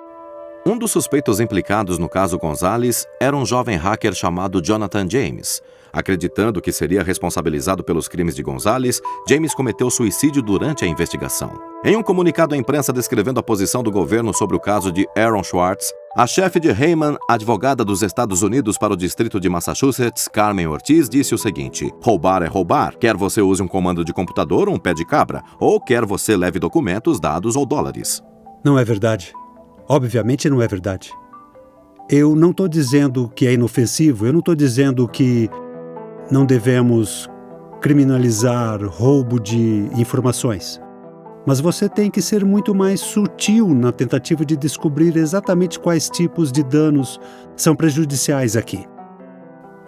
Um dos suspeitos implicados no caso Gonzalez era um jovem hacker chamado Jonathan James. Acreditando que seria responsabilizado pelos crimes de Gonzalez, James cometeu suicídio durante a investigação. Em um comunicado à imprensa descrevendo a posição do governo sobre o caso de Aaron Schwartz, a chefe de Heyman, advogada dos Estados Unidos para o distrito de Massachusetts, Carmen Ortiz, disse o seguinte: roubar é roubar, quer você use um comando de computador ou um pé de cabra, ou quer você leve documentos, dados ou dólares. Não é verdade. Obviamente não é verdade. Eu não estou dizendo que é inofensivo, eu não estou dizendo que não devemos criminalizar roubo de informações. Mas você tem que ser muito mais sutil na tentativa de descobrir exatamente quais tipos de danos são prejudiciais aqui.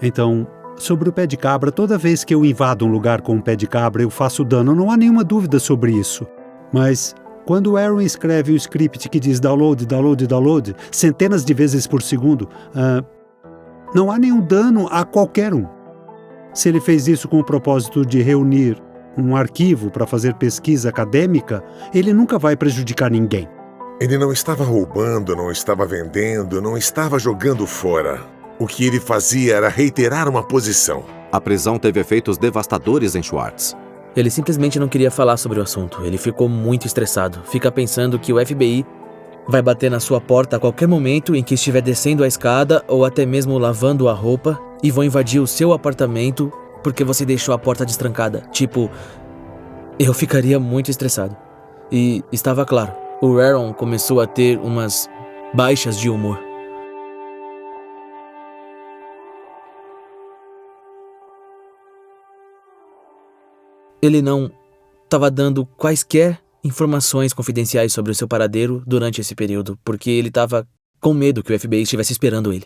Então, sobre o pé de cabra, toda vez que eu invado um lugar com um pé de cabra, eu faço dano, não há nenhuma dúvida sobre isso. Mas quando o Aaron escreve um script que diz download, download, download, centenas de vezes por segundo, não há nenhum dano a qualquer um. Se ele fez isso com o propósito de reunir um arquivo para fazer pesquisa acadêmica, ele nunca vai prejudicar ninguém. Ele não estava roubando, não estava vendendo, não estava jogando fora. O que ele fazia era reiterar uma posição. A prisão teve efeitos devastadores em Schwartz. Ele simplesmente não queria falar sobre o assunto. Ele ficou muito estressado. Fica pensando que o FBI vai bater na sua porta a qualquer momento em que estiver descendo a escada ou até mesmo lavando a roupa e vão invadir o seu apartamento porque você deixou a porta destrancada. Tipo, eu ficaria muito estressado. E estava claro, o Aaron começou a ter umas baixas de humor. Ele não estava dando quaisquer informações confidenciais sobre o seu paradeiro durante esse período, porque ele estava com medo que o FBI estivesse esperando ele.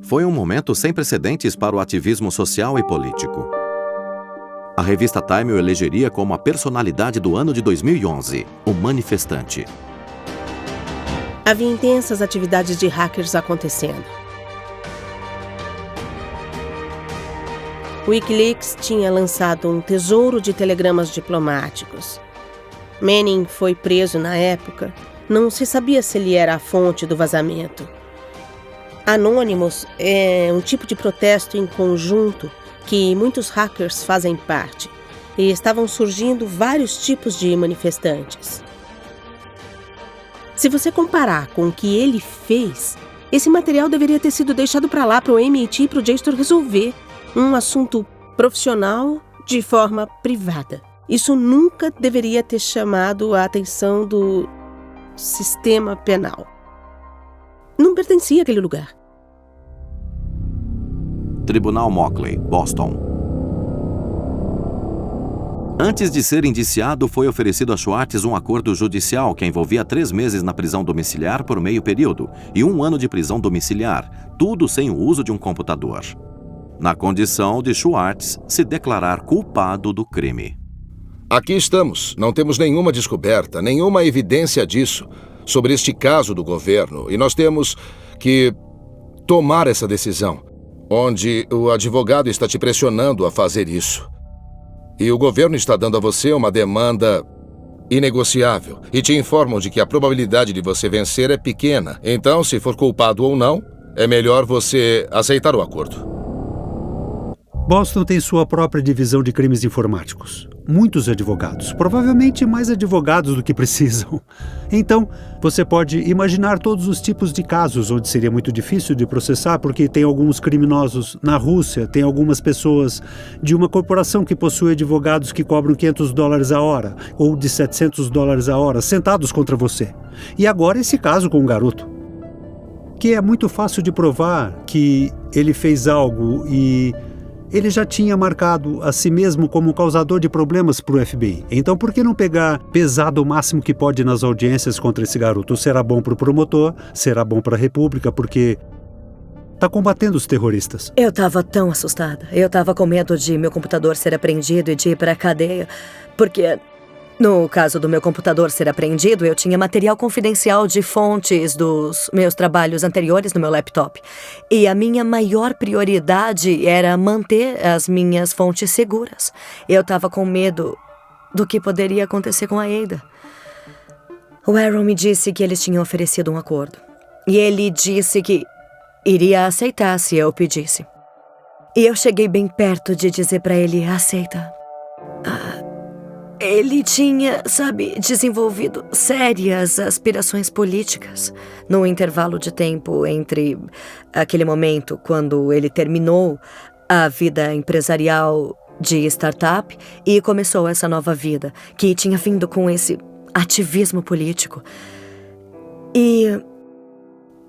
Foi um momento sem precedentes para o ativismo social e político. A revista Time o elegeria como a personalidade do ano de 2011, o manifestante. Havia intensas atividades de hackers acontecendo. O Wikileaks tinha lançado um tesouro de telegramas diplomáticos. Manning foi preso na época. Não se sabia se ele era a fonte do vazamento. Anonymous é um tipo de protesto em conjunto que muitos hackers fazem parte. E estavam surgindo vários tipos de manifestantes. Se você comparar com o que ele fez, esse material deveria ter sido deixado para lá, para o MIT e para o JSTOR resolver. Um assunto profissional de forma privada. Isso nunca deveria ter chamado a atenção do sistema penal. Não pertencia àquele lugar. Tribunal Mockley, Boston. Antes de ser indiciado, foi oferecido a Schwartz um acordo judicial que envolvia 3 meses na prisão domiciliar por meio período e 1 ano de prisão domiciliar, tudo sem o uso de um computador. Na condição de Schwartz se declarar culpado do crime. Aqui estamos. Não temos nenhuma descoberta, nenhuma evidência disso, sobre este caso do governo. E nós temos que tomar essa decisão, onde o advogado está te pressionando a fazer isso. E o governo está dando a você uma demanda inegociável e te informam de que a probabilidade de você vencer é pequena. Então, se for culpado ou não, é melhor você aceitar o acordo. Boston tem sua própria divisão de crimes informáticos. Muitos advogados, provavelmente mais advogados do que precisam. Então, você pode imaginar todos os tipos de casos onde seria muito difícil de processar, porque tem alguns criminosos na Rússia, tem algumas pessoas de uma corporação que possui advogados que cobram $500 a hora, ou de $700 a hora, sentados contra você. E agora esse caso com um garoto, que é muito fácil de provar que ele fez algo e ele já tinha marcado a si mesmo como causador de problemas para o FBI. Então, por que não pegar pesado o máximo que pode nas audiências contra esse garoto? Será bom para o promotor, será bom para a República, porque está combatendo os terroristas. Eu estava tão assustada. Eu estava com medo de meu computador ser apreendido e de ir para a cadeia, porque no caso do meu computador ser apreendido, eu tinha material confidencial de fontes dos meus trabalhos anteriores no meu laptop. E a minha maior prioridade era manter as minhas fontes seguras. Eu estava com medo do que poderia acontecer com a Ada. O Aaron me disse que eles tinham oferecido um acordo. E ele disse que iria aceitar se eu pedisse. E eu cheguei bem perto de dizer para ele, aceita. Ele tinha, desenvolvido sérias aspirações políticas no intervalo de tempo entre aquele momento quando ele terminou a vida empresarial de startup e começou essa nova vida, que tinha vindo com esse ativismo político. E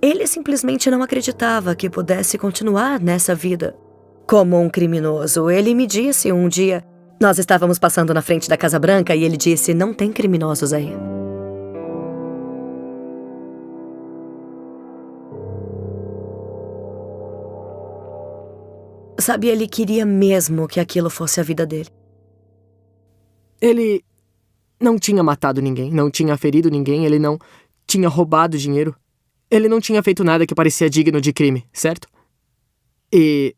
ele simplesmente não acreditava que pudesse continuar nessa vida como um criminoso. Ele me disse um dia... Nós estávamos passando na frente da Casa Branca e ele disse, não tem criminosos aí. Ele queria mesmo que aquilo fosse a vida dele. Ele não tinha matado ninguém, não tinha ferido ninguém, ele não tinha roubado dinheiro. Ele não tinha feito nada que parecia digno de crime, certo? E...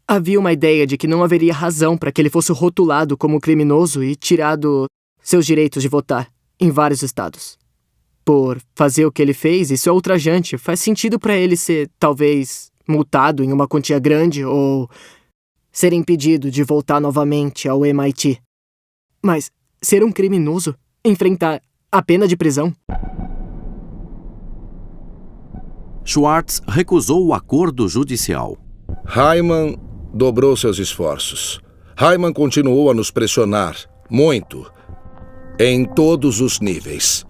havia uma ideia de que não haveria razão para que ele fosse rotulado como criminoso e tirado seus direitos de votar em vários estados. Por fazer o que ele fez, isso é ultrajante. Faz sentido para ele ser, talvez, multado em uma quantia grande ou ser impedido de voltar novamente ao MIT. Mas ser um criminoso? Enfrentar a pena de prisão? Schwartz recusou o acordo judicial. Hyman dobrou seus esforços. Hyman continuou a nos pressionar, muito, em todos os níveis.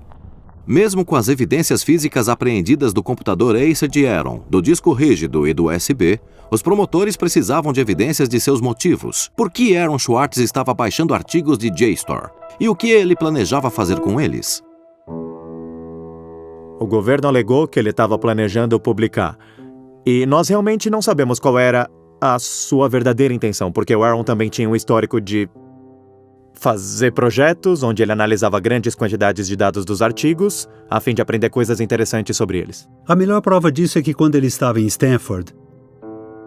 Mesmo com as evidências físicas apreendidas do computador Acer de Aaron, do disco rígido e do USB, os promotores precisavam de evidências de seus motivos. Por que Aaron Schwartz estava baixando artigos de JSTOR? E o que ele planejava fazer com eles? O governo alegou que ele estava planejando publicar. E nós realmente não sabemos qual era a sua verdadeira intenção, porque o Aaron também tinha um histórico de fazer projetos onde ele analisava grandes quantidades de dados dos artigos, a fim de aprender coisas interessantes sobre eles. A melhor prova disso é que quando ele estava em Stanford,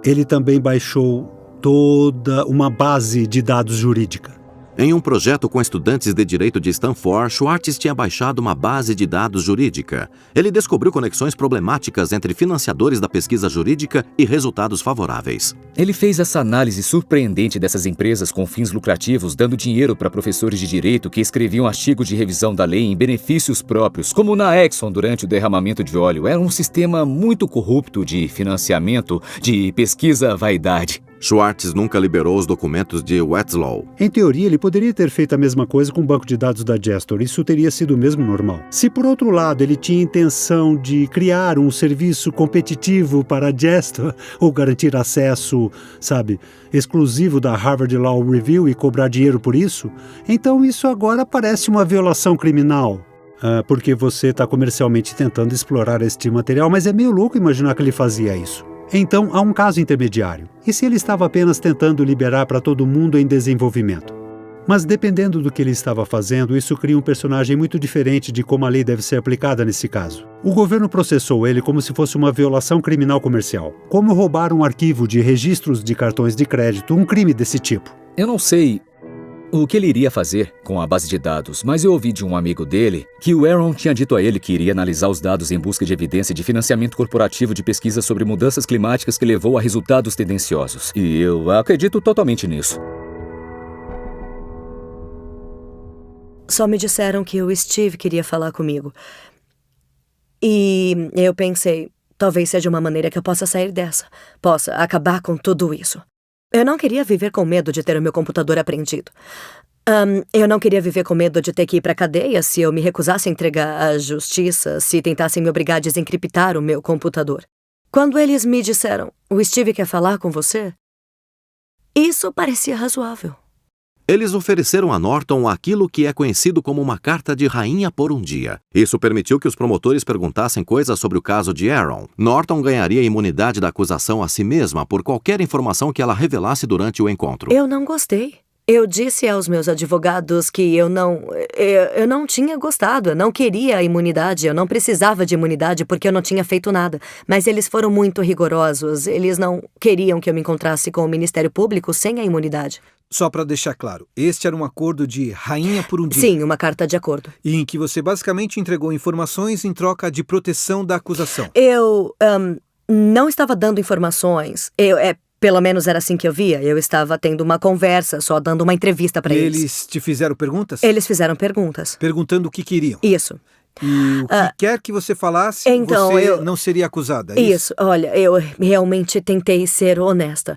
ele também baixou toda uma base de dados jurídica. Em um projeto com estudantes de direito de Stanford, Schwartz tinha baixado uma base de dados jurídica. Ele descobriu conexões problemáticas entre financiadores da pesquisa jurídica e resultados favoráveis. Ele fez essa análise surpreendente dessas empresas com fins lucrativos, dando dinheiro para professores de direito que escreviam artigos de revisão da lei em benefícios próprios, como na Exxon durante o derramamento de óleo. Era um sistema muito corrupto de financiamento de pesquisa vaidade. Schwartz nunca liberou os documentos de Westlaw. Em teoria, ele poderia ter feito a mesma coisa com o banco de dados da JSTOR. Isso teria sido o mesmo normal. Se, por outro lado, ele tinha intenção de criar um serviço competitivo para a JSTOR ou garantir acesso, exclusivo da Harvard Law Review e cobrar dinheiro por isso, então isso agora parece uma violação criminal. Porque você está comercialmente tentando explorar este material, mas é meio louco imaginar que ele fazia isso. Então, há um caso intermediário. E se ele estava apenas tentando liberar para todo mundo em desenvolvimento? Mas dependendo do que ele estava fazendo, isso cria um personagem muito diferente de como a lei deve ser aplicada nesse caso. O governo processou ele como se fosse uma violação criminal comercial. Como roubar um arquivo de registros de cartões de crédito, um crime desse tipo. Eu não sei o que ele iria fazer com a base de dados, mas eu ouvi de um amigo dele que o Aaron tinha dito a ele que iria analisar os dados em busca de evidência de financiamento corporativo de pesquisa sobre mudanças climáticas que levou a resultados tendenciosos. E eu acredito totalmente nisso. Só me disseram que o Steve queria falar comigo. E eu pensei, talvez seja uma maneira que eu possa sair dessa. Possa acabar com tudo isso. Eu não queria viver com medo de ter o meu computador apreendido. Eu não queria viver com medo de ter que ir pra cadeia se eu me recusasse a entregar à justiça, se tentassem me obrigar a desencriptar o meu computador. Quando eles me disseram, o Steve quer falar com você, isso parecia razoável. Eles ofereceram a Norton aquilo que é conhecido como uma carta de rainha por um dia. Isso permitiu que os promotores perguntassem coisas sobre o caso de Aaron. Norton ganharia imunidade da acusação a si mesma por qualquer informação que ela revelasse durante o encontro. Eu não gostei. Eu disse aos meus advogados que eu não tinha gostado, eu não queria a imunidade, eu não precisava de imunidade porque eu não tinha feito nada. Mas eles foram muito rigorosos, eles não queriam que eu me encontrasse com o Ministério Público sem a imunidade. Só para deixar claro, este era um acordo de rainha por um dia. Sim, uma carta de acordo. E em que você basicamente entregou informações em troca de proteção da acusação. Eu não estava dando informações, pelo menos era assim que eu via. Eu estava tendo uma conversa, só dando uma entrevista para eles. Eles te fizeram perguntas? Eles fizeram perguntas. Perguntando o que queriam? Isso. E o que quer que você falasse, então, você não seria acusada, é isso? Olha, eu realmente tentei ser honesta.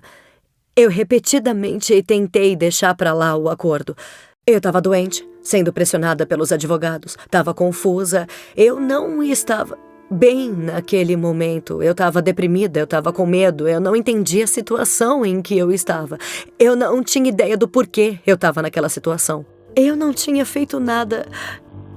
Eu repetidamente tentei deixar para lá o acordo. Eu estava doente, sendo pressionada pelos advogados. Estava confusa. Eu não estava bem naquele momento. Eu estava deprimida, eu estava com medo. Eu não entendia a situação em que eu estava. Eu não tinha ideia do porquê eu estava naquela situação. Eu não tinha feito nada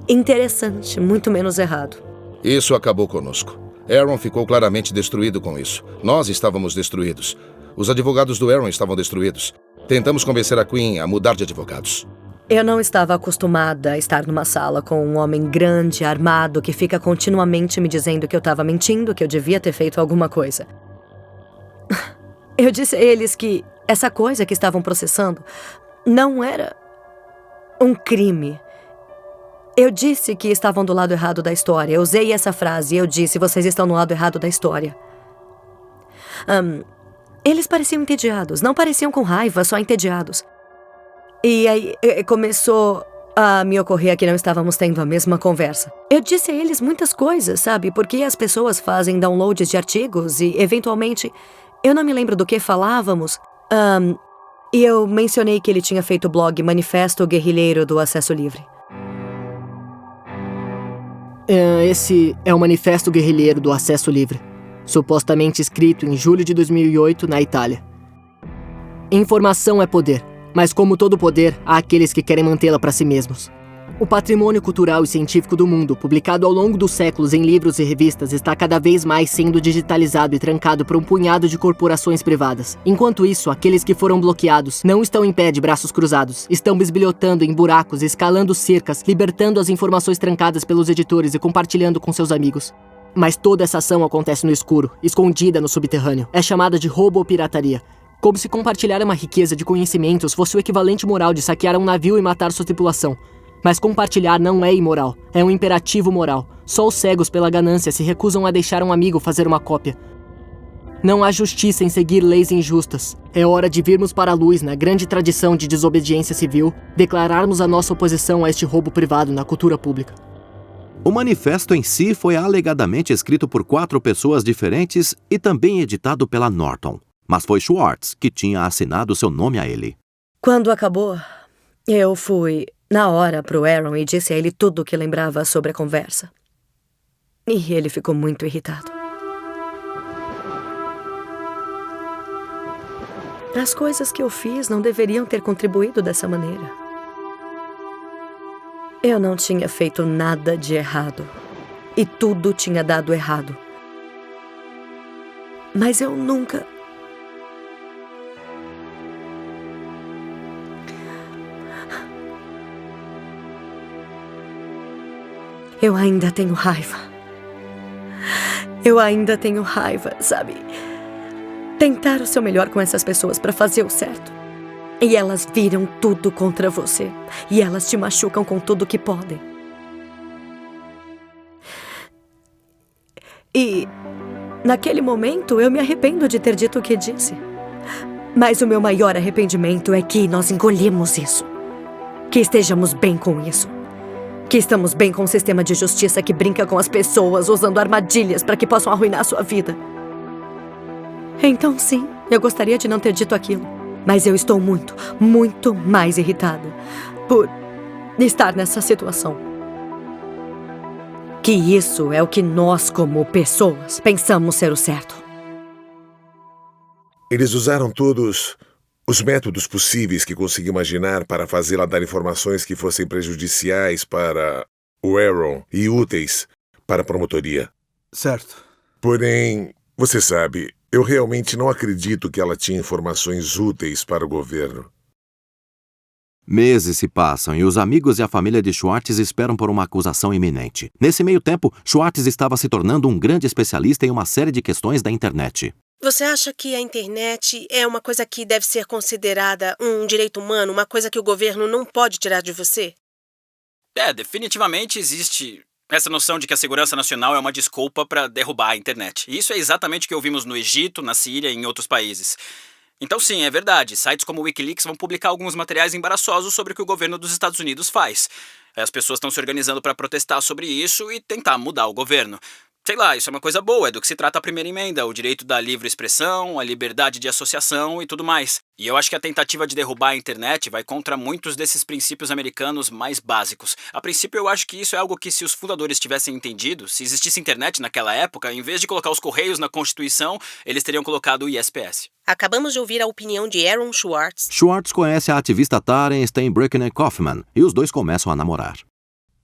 interessante, muito menos errado. Isso acabou conosco. Aaron ficou claramente destruído com isso. Nós estávamos destruídos. Os advogados do Aaron estavam destruídos. Tentamos convencer a Queen a mudar de advogados. Eu não estava acostumada a estar numa sala com um homem grande, armado, que fica continuamente me dizendo que eu estava mentindo, que eu devia ter feito alguma coisa. Eu disse a eles que essa coisa que estavam processando não era um crime. Eu disse que estavam do lado errado da história. Eu usei essa frase e eu disse, vocês estão no lado errado da história. Eles pareciam entediados, não pareciam com raiva, só entediados. E aí começou a me ocorrer que não estávamos tendo a mesma conversa. Eu disse a eles muitas coisas, sabe? Porque as pessoas fazem downloads de artigos e, eventualmente, eu não me lembro do que falávamos. E eu mencionei que ele tinha feito o blog Manifesto Guerrilheiro do Acesso Livre. Esse é o Manifesto Guerrilheiro do Acesso Livre, supostamente escrito em julho de 2008 na Itália. Informação é poder, mas como todo poder, há aqueles que querem mantê-la para si mesmos. O patrimônio cultural e científico do mundo, publicado ao longo dos séculos em livros e revistas, está cada vez mais sendo digitalizado e trancado por um punhado de corporações privadas. Enquanto isso, aqueles que foram bloqueados não estão em pé de braços cruzados, estão bisbilhotando em buracos, escalando cercas, libertando as informações trancadas pelos editores e compartilhando com seus amigos. Mas toda essa ação acontece no escuro, escondida no subterrâneo. É chamada de roubo ou pirataria. Como se compartilhar uma riqueza de conhecimentos fosse o equivalente moral de saquear um navio e matar sua tripulação. Mas compartilhar não é imoral, é um imperativo moral. Só os cegos pela ganância se recusam a deixar um amigo fazer uma cópia. Não há justiça em seguir leis injustas. É hora de virmos para a luz na grande tradição de desobediência civil, declararmos a nossa oposição a este roubo privado na cultura pública. O manifesto em si foi alegadamente escrito por 4 pessoas diferentes e também editado pela Norton. Mas foi Schwartz que tinha assinado seu nome a ele. Quando acabou, eu fui na hora pro Aaron e disse a ele tudo o que lembrava sobre a conversa. E ele ficou muito irritado. As coisas que eu fiz não deveriam ter contribuído dessa maneira. Eu não tinha feito nada de errado. E tudo tinha dado errado. Mas eu nunca... Eu ainda tenho raiva. Eu ainda tenho raiva, sabe? Tentar o seu melhor com essas pessoas para fazer o certo. E elas viram tudo contra você. E elas te machucam com tudo que podem. E, naquele momento, eu me arrependo de ter dito o que disse. Mas o meu maior arrependimento é que nós engolimos isso. Que estejamos bem com isso. Que estamos bem com um sistema de justiça que brinca com as pessoas, usando armadilhas para que possam arruinar sua vida. Então, sim, eu gostaria de não ter dito aquilo. Mas eu estou muito, muito mais irritada por estar nessa situação. Que isso é o que nós, como pessoas, pensamos ser o certo. Eles usaram todos os métodos possíveis que consegui imaginar para fazê-la dar informações que fossem prejudiciais para o Aaron e úteis para a promotoria. Certo. Porém, você sabe, eu realmente não acredito que ela tinha informações úteis para o governo. Meses se passam e os amigos e a família de Schwartz esperam por uma acusação iminente. Nesse meio tempo, Schwartz estava se tornando um grande especialista em uma série de questões da internet. Você acha que a internet é uma coisa que deve ser considerada um direito humano, uma coisa que o governo não pode tirar de você? Definitivamente existe essa noção de que a segurança nacional é uma desculpa para derrubar a internet. E isso é exatamente o que ouvimos no Egito, na Síria e em outros países. Então sim, é verdade, sites como o Wikileaks vão publicar alguns materiais embaraçosos sobre o que o governo dos Estados Unidos faz. As pessoas estão se organizando para protestar sobre isso e tentar mudar o governo. Sei lá, isso é uma coisa boa, é do que se trata a primeira emenda, o direito da livre expressão, a liberdade de associação e tudo mais. E eu acho que a tentativa de derrubar a internet vai contra muitos desses princípios americanos mais básicos. A princípio, eu acho que isso é algo que, se os fundadores tivessem entendido, se existisse internet naquela época, em vez de colocar os Correios na Constituição, eles teriam colocado o ISPS. Acabamos de ouvir a opinião de Aaron Schwartz. Schwartz conhece a ativista Taryn Steinbrücken-Kaufman e os dois começam a namorar.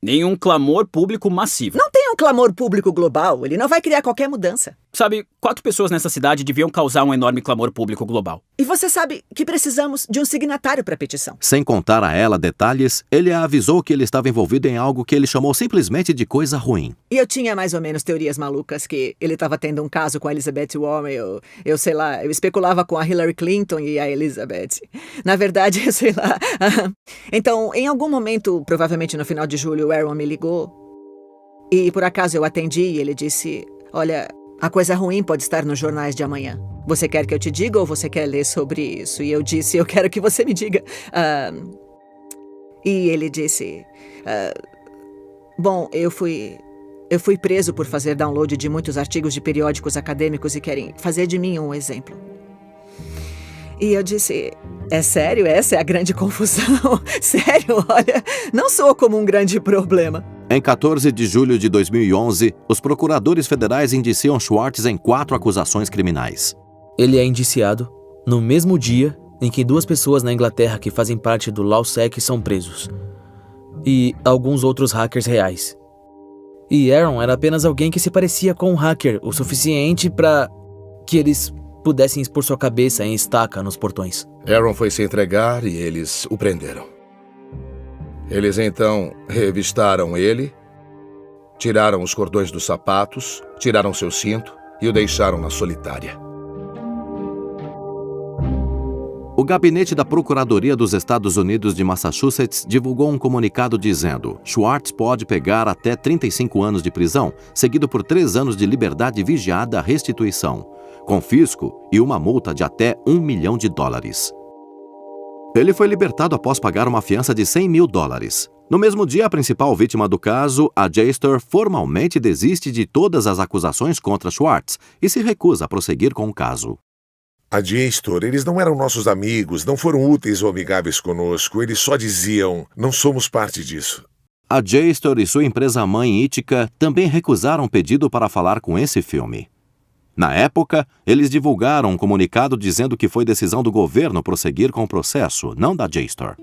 Nenhum clamor público massivo. Não tem um clamor público global, ele não vai criar qualquer mudança. Sabe, 4 pessoas nessa cidade deviam causar um enorme clamor público global. E você sabe que precisamos de um signatário para a petição. Sem contar a ela detalhes, ele a avisou que ele estava envolvido em algo que ele chamou simplesmente de coisa ruim. E eu tinha mais ou menos teorias malucas que ele estava tendo um caso com a Elizabeth Warren, eu sei lá, eu especulava com a Hillary Clinton e a Elizabeth. Na verdade, eu sei lá. Então, em algum momento, provavelmente no final de julho, o Aaron me ligou. E por acaso eu atendi e ele disse, olha, a coisa ruim pode estar nos jornais de amanhã. Você quer que eu te diga ou você quer ler sobre isso? E eu disse, eu quero que você me diga. E ele disse, bom, eu fui preso por fazer download de muitos artigos de periódicos acadêmicos e querem fazer de mim um exemplo. E eu disse, é sério? Essa é a grande confusão? Sério? Olha, não soa como um grande problema. Em 14 de julho de 2011, os procuradores federais indiciam Schwartz em 4 acusações criminais. Ele é indiciado no mesmo dia em que 2 pessoas na Inglaterra que fazem parte do LawSec são presos. E alguns outros hackers reais. E Aaron era apenas alguém que se parecia com um hacker o suficiente para que eles pudessem expor sua cabeça em estaca nos portões. Aaron foi se entregar e eles o prenderam. Eles então revistaram ele, tiraram os cordões dos sapatos, tiraram seu cinto e o deixaram na solitária. O gabinete da Procuradoria dos Estados Unidos de Massachusetts divulgou um comunicado dizendo: Schwartz pode pegar até 35 anos de prisão, seguido por 3 anos de liberdade vigiada à restituição, confisco e uma multa de até $1 milhão. Ele foi libertado após pagar uma fiança de $100 mil. No mesmo dia, a principal vítima do caso, a JSTOR, formalmente desiste de todas as acusações contra Schwartz e se recusa a prosseguir com o caso. A JSTOR, eles não eram nossos amigos, não foram úteis ou amigáveis conosco, eles só diziam, não somos parte disso. A JSTOR e sua empresa-mãe Ithaca também recusaram o pedido para falar com esse filme. Na época, eles divulgaram um comunicado dizendo que foi decisão do governo prosseguir com o processo, não da JSTOR.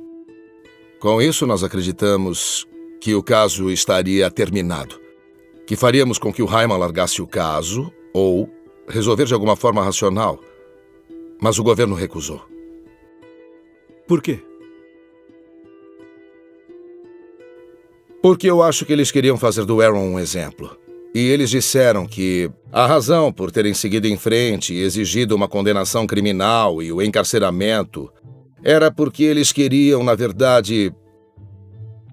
Com isso, nós acreditamos que o caso estaria terminado, que faríamos com que o Hyman largasse o caso ou resolver de alguma forma racional, mas o governo recusou. Por quê? Porque eu acho que eles queriam fazer do Aaron um exemplo. E eles disseram que a razão por terem seguido em frente e exigido uma condenação criminal e o encarceramento era porque eles queriam, na verdade,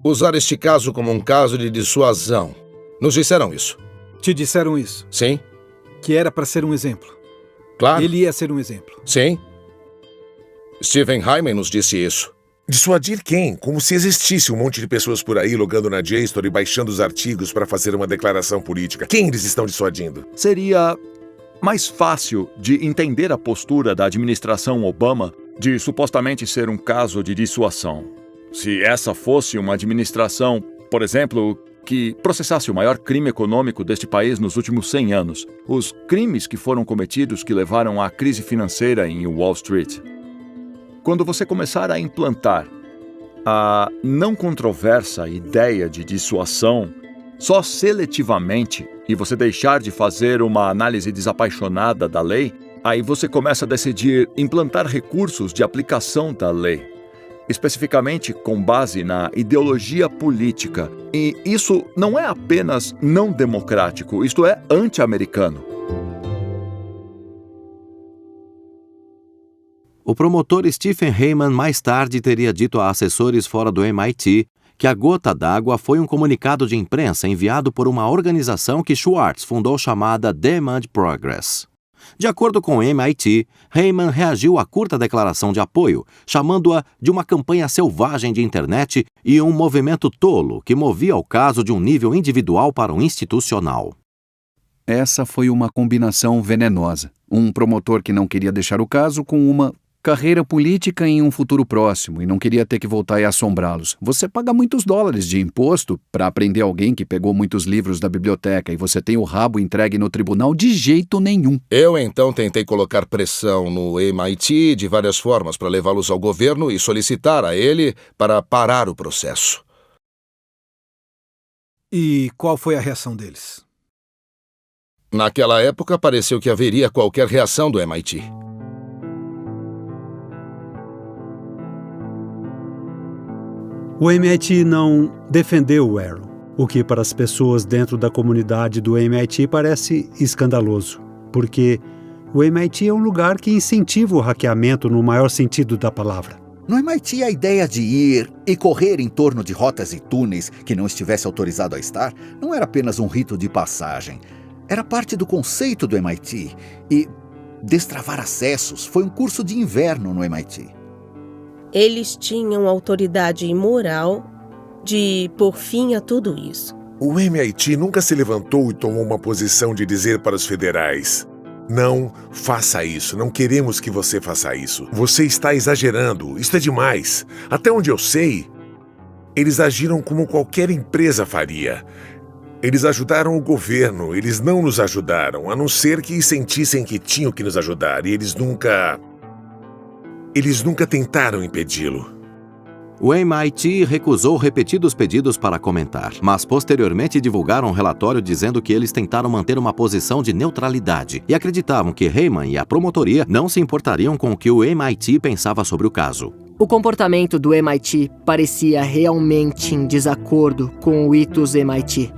usar este caso como um caso de dissuasão. Nos disseram isso. Te disseram isso? Sim. Que era para ser um exemplo. Claro. Ele ia ser um exemplo. Sim. Steven Hyman nos disse isso. Dissuadir quem? Como se existisse um monte de pessoas por aí logando na JSTOR e baixando os artigos para fazer uma declaração política. Quem eles estão dissuadindo? Seria mais fácil de entender a postura da administração Obama de supostamente ser um caso de dissuasão. Se essa fosse uma administração, por exemplo, que processasse o maior crime econômico deste país nos últimos 100 anos, os crimes que foram cometidos que levaram à crise financeira em Wall Street. Quando você começar a implantar a não controversa ideia de dissuasão só seletivamente e você deixar de fazer uma análise desapaixonada da lei, aí você começa a decidir implantar recursos de aplicação da lei, especificamente com base na ideologia política. E isso não é apenas não democrático, isto é anti-americano. O promotor Stephen Heyman mais tarde teria dito a assessores fora do MIT que a gota d'água foi um comunicado de imprensa enviado por uma organização que Schwartz fundou chamada Demand Progress. De acordo com o MIT, Heyman reagiu à curta declaração de apoio, chamando-a de uma campanha selvagem de internet e um movimento tolo que movia o caso de um nível individual para o institucional. Essa foi uma combinação venenosa. Um promotor que não queria deixar o caso com uma carreira política em um futuro próximo e não queria ter que voltar e assombrá-los. Você paga muitos dólares de imposto para prender alguém que pegou muitos livros da biblioteca e você tem o rabo entregue no tribunal de jeito nenhum. Eu então tentei colocar pressão no MIT de várias formas para levá-los ao governo e solicitar a ele para parar o processo. E qual foi a reação deles? Naquela época pareceu que haveria qualquer reação do MIT. O MIT não defendeu o Aaron, o que para as pessoas dentro da comunidade do MIT parece escandaloso, porque o MIT é um lugar que incentiva o hackeamento no maior sentido da palavra. No MIT, a ideia de ir e correr em torno de rotas e túneis que não estivesse autorizado a estar não era apenas um rito de passagem. Era parte do conceito do MIT. E destravar acessos foi um curso de inverno no MIT. Eles tinham autoridade moral de pôr fim a tudo isso. O MIT nunca se levantou e tomou uma posição de dizer para os federais: não faça isso, não queremos que você faça isso. Você está exagerando, isso é demais. Até onde eu sei, eles agiram como qualquer empresa faria. Eles ajudaram o governo, eles não nos ajudaram, a não ser que sentissem que tinham que nos ajudar, e eles nunca tentaram impedi-lo. O MIT recusou repetidos pedidos para comentar, mas posteriormente divulgaram um relatório dizendo que eles tentaram manter uma posição de neutralidade e acreditavam que Heyman e a promotoria não se importariam com o que o MIT pensava sobre o caso. O comportamento do MIT parecia realmente em desacordo com o ethos MIT.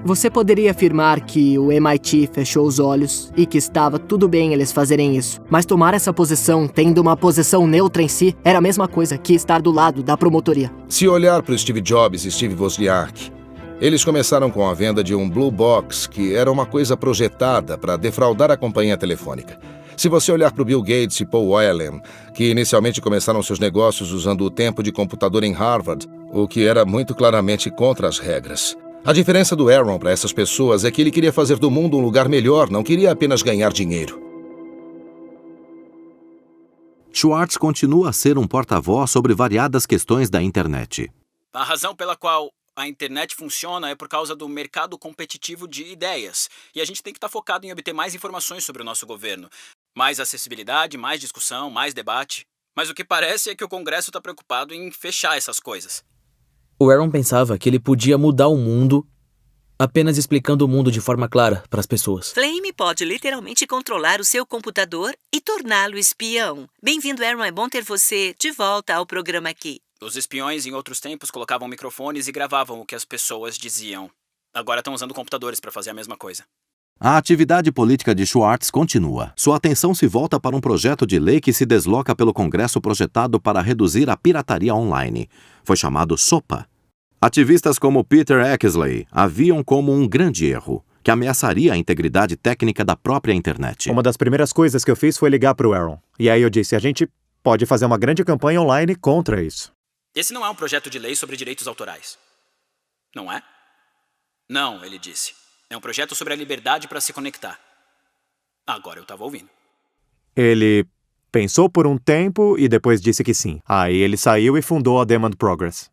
Você poderia afirmar que o MIT fechou os olhos e que estava tudo bem eles fazerem isso, mas tomar essa posição, tendo uma posição neutra em si, era a mesma coisa que estar do lado da promotoria. Se olhar para o Steve Jobs e Steve Wozniak, eles começaram com a venda de um Blue Box, que era uma coisa projetada para defraudar a companhia telefônica. Se você olhar para o Bill Gates e Paul Whelan, que inicialmente começaram seus negócios usando o tempo de computador em Harvard, o que era muito claramente contra as regras. A diferença do Aaron para essas pessoas é que ele queria fazer do mundo um lugar melhor, não queria apenas ganhar dinheiro. Schwartz continua a ser um porta-voz sobre variadas questões da internet. A razão pela qual a internet funciona é por causa do mercado competitivo de ideias. E a gente tem que estar focado em obter mais informações sobre o nosso governo. Mais acessibilidade, mais discussão, mais debate. Mas o que parece é que o Congresso está preocupado em fechar essas coisas. O Aaron pensava que ele podia mudar o mundo apenas explicando o mundo de forma clara para as pessoas. Flame pode literalmente controlar o seu computador e torná-lo espião. Bem-vindo, Aaron. É bom ter você de volta ao programa aqui. Os espiões, em outros tempos, colocavam microfones e gravavam o que as pessoas diziam. Agora estão usando computadores para fazer a mesma coisa. A atividade política de Schwartz continua. Sua atenção se volta para um projeto de lei que se desloca pelo Congresso projetado para reduzir a pirataria online. Foi chamado SOPA. Ativistas como Peter Eckersley haviam como um grande erro, que ameaçaria a integridade técnica da própria internet. Uma das primeiras coisas que eu fiz foi ligar para o Aaron. E aí eu disse, a gente pode fazer uma grande campanha online contra isso. Esse não é um projeto de lei sobre direitos autorais. Não é? Não, ele disse. É um projeto sobre a liberdade para se conectar. Agora eu estava ouvindo. Ele pensou por um tempo e depois disse que sim. Aí ele saiu e fundou a Demand Progress.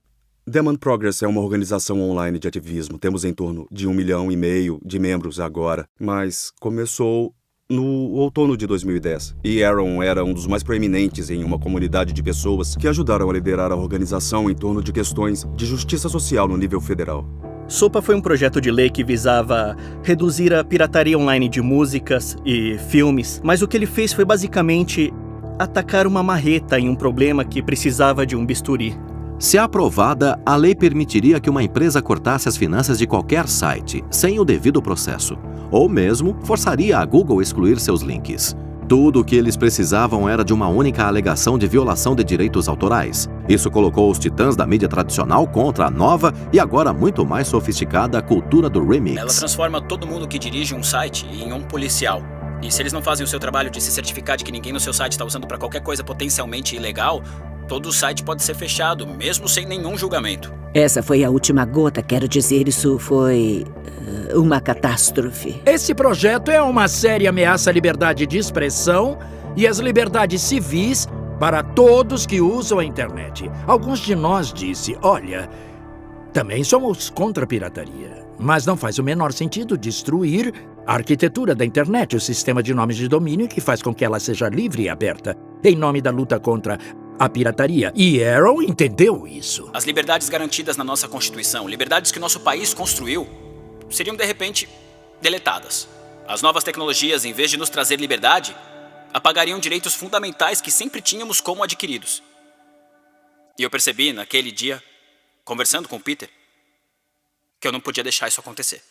Demand Progress é uma organização online de ativismo. Temos em torno de 1,5 milhão de membros agora. Mas começou no outono de 2010. E Aaron era um dos mais proeminentes em uma comunidade de pessoas que ajudaram a liderar a organização em torno de questões de justiça social no nível federal. SOPA foi um projeto de lei que visava reduzir a pirataria online de músicas e filmes, mas o que ele fez foi basicamente atacar uma marreta em um problema que precisava de um bisturi. Se aprovada, a lei permitiria que uma empresa cortasse as finanças de qualquer site, sem o devido processo, ou mesmo forçaria a Google a excluir seus links. Tudo o que eles precisavam era de uma única alegação de violação de direitos autorais. Isso colocou os titãs da mídia tradicional contra a nova e agora muito mais sofisticada cultura do remix. Ela transforma todo mundo que dirige um site em um policial. E se eles não fazem o seu trabalho de se certificar de que ninguém no seu site está usando para qualquer coisa potencialmente ilegal, todo o site pode ser fechado, mesmo sem nenhum julgamento. Essa foi a última gota, quero dizer, isso foi uma catástrofe. Esse projeto é uma séria ameaça à liberdade de expressão e às liberdades civis para todos que usam a internet. Alguns de nós disse, olha, também somos contra a pirataria, mas não faz o menor sentido destruir a arquitetura da internet, o sistema de nomes de domínio que faz com que ela seja livre e aberta, em nome da luta contra a pirataria. E Aaron entendeu isso. As liberdades garantidas na nossa Constituição, liberdades que nosso país construiu, seriam de repente deletadas. As novas tecnologias, em vez de nos trazer liberdade, apagariam direitos fundamentais que sempre tínhamos como adquiridos. E eu percebi naquele dia, conversando com o Peter, que eu não podia deixar isso acontecer.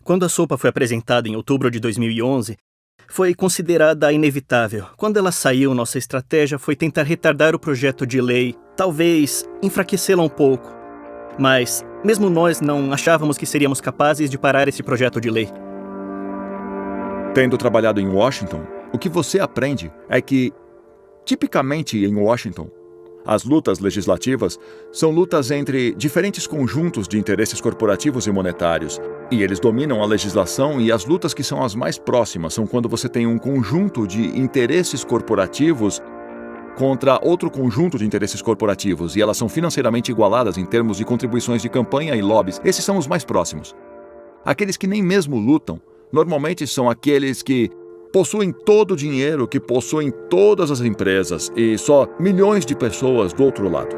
Quando a SOPA foi apresentada em outubro de 2011, foi considerada inevitável. Quando ela saiu, nossa estratégia foi tentar retardar o projeto de lei, talvez enfraquecê-la um pouco. Mas, mesmo nós não achávamos que seríamos capazes de parar esse projeto de lei. Tendo trabalhado em Washington, o que você aprende é que, tipicamente em Washington, as lutas legislativas são lutas entre diferentes conjuntos de interesses corporativos e monetários. E eles dominam a legislação, e as lutas que são as mais próximas são quando você tem um conjunto de interesses corporativos contra outro conjunto de interesses corporativos, e elas são financeiramente igualadas em termos de contribuições de campanha e lobbies. Esses são os mais próximos. Aqueles que nem mesmo lutam, normalmente são aqueles que possuem todo o dinheiro, que possuem todas as empresas e só milhões de pessoas do outro lado.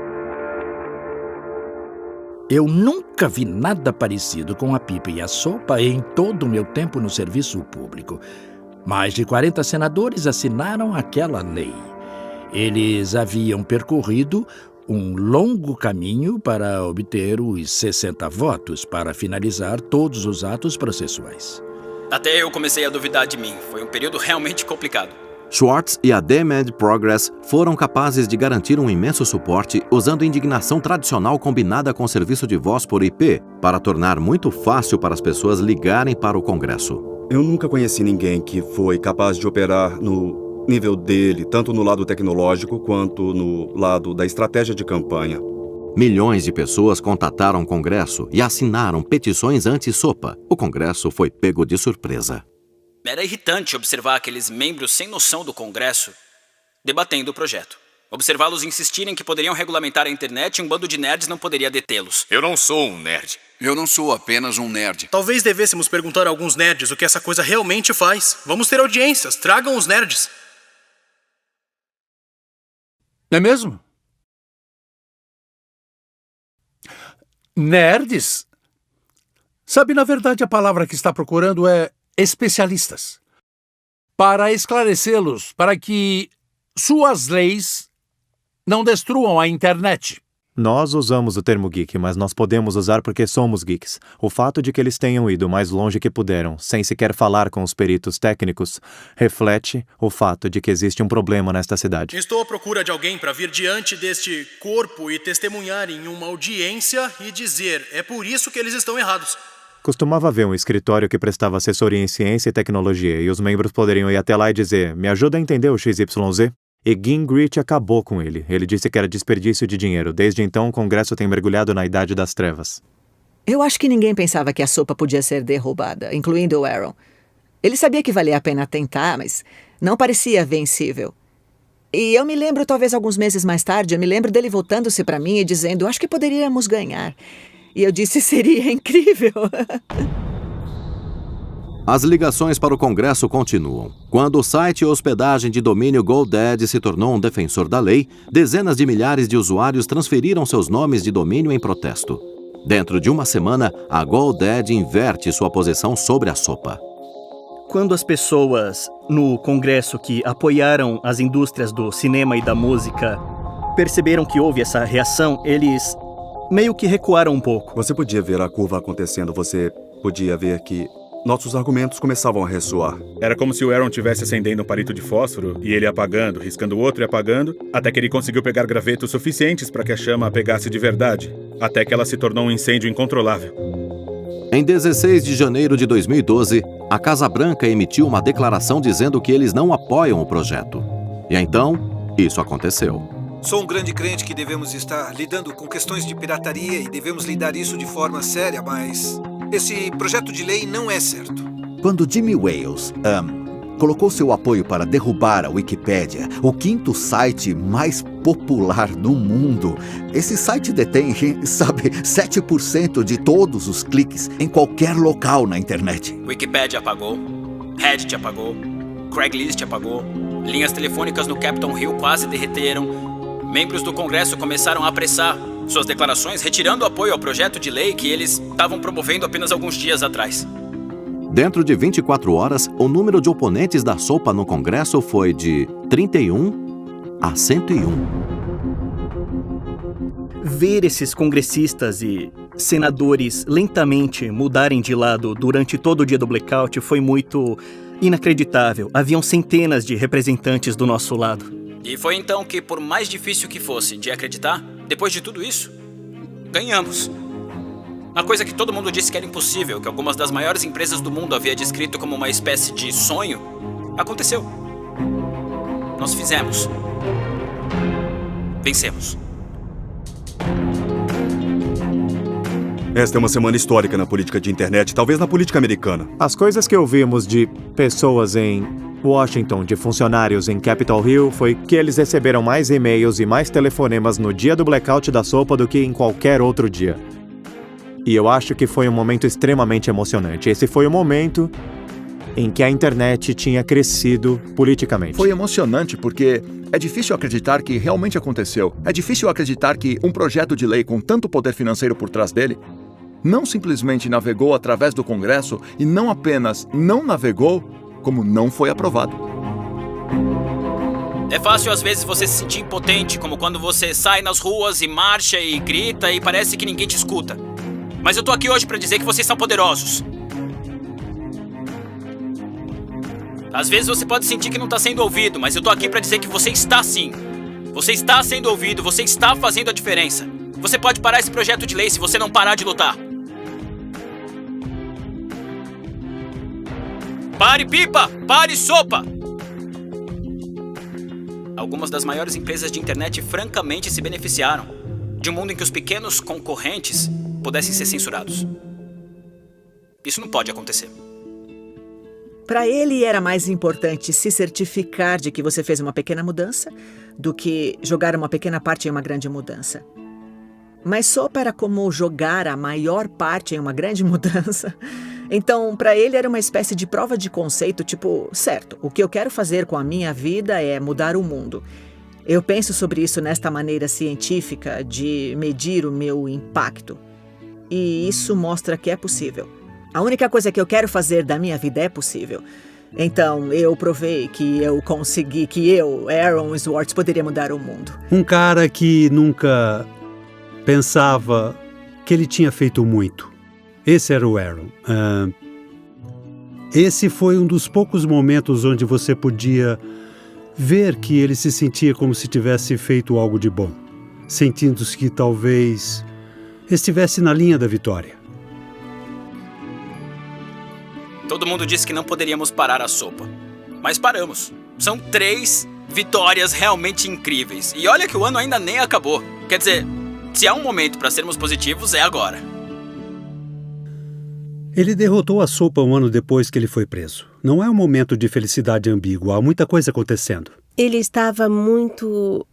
Eu nunca vi nada parecido com a pipa e a sopa em todo o meu tempo no serviço público. Mais de 40 senadores assinaram aquela lei. Eles haviam percorrido um longo caminho para obter os 60 votos para finalizar todos os atos processuais. Até eu comecei a duvidar de mim. Foi um período realmente complicado. Schwartz e a Demand Progress foram capazes de garantir um imenso suporte usando indignação tradicional combinada com serviço de voz por IP para tornar muito fácil para as pessoas ligarem para o Congresso. Eu nunca conheci ninguém que foi capaz de operar no nível dele, tanto no lado tecnológico quanto no lado da estratégia de campanha. Milhões de pessoas contataram o Congresso e assinaram petições anti-SOPA. O Congresso foi pego de surpresa. Era irritante observar aqueles membros sem noção do Congresso debatendo o projeto. Observá-los insistirem que poderiam regulamentar a internet e um bando de nerds não poderia detê-los. Eu não sou um nerd. Eu não sou apenas um nerd. Talvez devêssemos perguntar a alguns nerds o que essa coisa realmente faz. Vamos ter audiências, tragam os nerds. É mesmo? Nerds? Sabe, na verdade, a palavra que está procurando é especialistas. Para esclarecê-los, para que suas leis não destruam a internet. Nós usamos o termo geek, mas nós podemos usar porque somos geeks. O fato de que eles tenham ido mais longe que puderam, sem sequer falar com os peritos técnicos, reflete o fato de que existe um problema nesta cidade. Estou à procura de alguém para vir diante deste corpo e testemunhar em uma audiência e dizer: é por isso que eles estão errados. Costumava haver um escritório que prestava assessoria em ciência e tecnologia, e os membros poderiam ir até lá e dizer: me ajuda a entender o XYZ? E Gingrich acabou com ele. Ele disse que era desperdício de dinheiro. Desde então, o Congresso tem mergulhado na Idade das Trevas. Eu acho que ninguém pensava que a sopa podia ser derrubada, incluindo o Aaron. Ele sabia que valia a pena tentar, mas não parecia vencível. E eu me lembro, talvez alguns meses mais tarde, eu me lembro dele voltando-se para mim e dizendo: acho que poderíamos ganhar. E eu disse: seria incrível. As ligações para o Congresso continuam. Quando o site e hospedagem de domínio GoDaddy se tornou um defensor da lei, dezenas de milhares de usuários transferiram seus nomes de domínio em protesto. Dentro de uma semana, a GoDaddy inverte sua posição sobre a sopa. Quando as pessoas no Congresso que apoiaram as indústrias do cinema e da música perceberam que houve essa reação, eles meio que recuaram um pouco. Você podia ver a curva acontecendo, você podia ver que nossos argumentos começavam a ressoar. Era como se o Aaron estivesse acendendo um palito de fósforo e ele apagando, riscando o outro e apagando, até que ele conseguiu pegar gravetos suficientes para que a chama pegasse de verdade, até que ela se tornou um incêndio incontrolável. Em 16 de janeiro de 2012, a Casa Branca emitiu uma declaração dizendo que eles não apoiam o projeto. E então, isso aconteceu. Sou um grande crente que devemos estar lidando com questões de pirataria e devemos lidar isso de forma séria, mas esse projeto de lei não é certo. Quando Jimmy Wales colocou seu apoio para derrubar a Wikipédia, o quinto site mais popular do mundo, esse site detém, 7% de todos os cliques em qualquer local na internet. Wikipedia apagou, Reddit apagou, Craigslist apagou, linhas telefônicas no Capitol Hill quase derreteram. Membros do Congresso começaram a apressar suas declarações, retirando o apoio ao projeto de lei que eles estavam promovendo apenas alguns dias atrás. Dentro de 24 horas, o número de oponentes da sopa no Congresso foi de 31 a 101. Ver esses congressistas e senadores lentamente mudarem de lado durante todo o dia do blackout foi muito inacreditável. Haviam centenas de representantes do nosso lado. E foi então que, por mais difícil que fosse de acreditar, depois de tudo isso, ganhamos. Uma coisa que todo mundo disse que era impossível, que algumas das maiores empresas do mundo havia descrito como uma espécie de sonho, aconteceu. Nós fizemos. Vencemos. Esta é uma semana histórica na política de internet, talvez na política americana. As coisas que ouvimos de pessoas em Washington, de funcionários em Capitol Hill, foi que eles receberam mais e-mails e mais telefonemas no dia do blackout da sopa do que em qualquer outro dia. E eu acho que foi um momento extremamente emocionante. Esse foi o momento em que a internet tinha crescido politicamente. Foi emocionante porque é difícil acreditar que realmente aconteceu. É difícil acreditar que um projeto de lei com tanto poder financeiro por trás dele não simplesmente navegou através do Congresso e não apenas não navegou, como não foi aprovado. É fácil às vezes você se sentir impotente, como quando você sai nas ruas e marcha e grita e parece que ninguém te escuta. Mas eu tô aqui hoje pra dizer que vocês são poderosos. Às vezes você pode sentir que não tá sendo ouvido, mas eu tô aqui pra dizer que você está sim. Você está sendo ouvido, você está fazendo a diferença. Você pode parar esse projeto de lei se você não parar de lutar. Pare, pipa! Pare, sopa! Algumas das maiores empresas de internet francamente se beneficiaram de um mundo em que os pequenos concorrentes pudessem ser censurados. Isso não pode acontecer. Para ele era mais importante se certificar de que você fez uma pequena mudança do que jogar uma pequena parte em uma grande mudança. Mas sopa era como jogar a maior parte em uma grande mudança. Então, para ele era uma espécie de prova de conceito, tipo, certo, o que eu quero fazer com a minha vida é mudar o mundo. Eu penso sobre isso nesta maneira científica de medir o meu impacto. E isso mostra que é possível. A única coisa que eu quero fazer da minha vida é possível. Então, eu provei que eu consegui, que eu, Aaron Swartz, poderia mudar o mundo. Um cara que nunca pensava que ele tinha feito muito. Esse era o Aaron. Esse foi um dos poucos momentos onde você podia ver que ele se sentia como se tivesse feito algo de bom, sentindo-se que talvez estivesse na linha da vitória. Todo mundo disse que não poderíamos parar a sopa, mas paramos. São 3 vitórias realmente incríveis. E olha que o ano ainda nem acabou. Quer dizer, se há um momento para sermos positivos, é agora. Ele derrotou a sopa um ano depois que ele foi preso. Não é um momento de felicidade ambíguo, há muita coisa acontecendo. Ele estava muito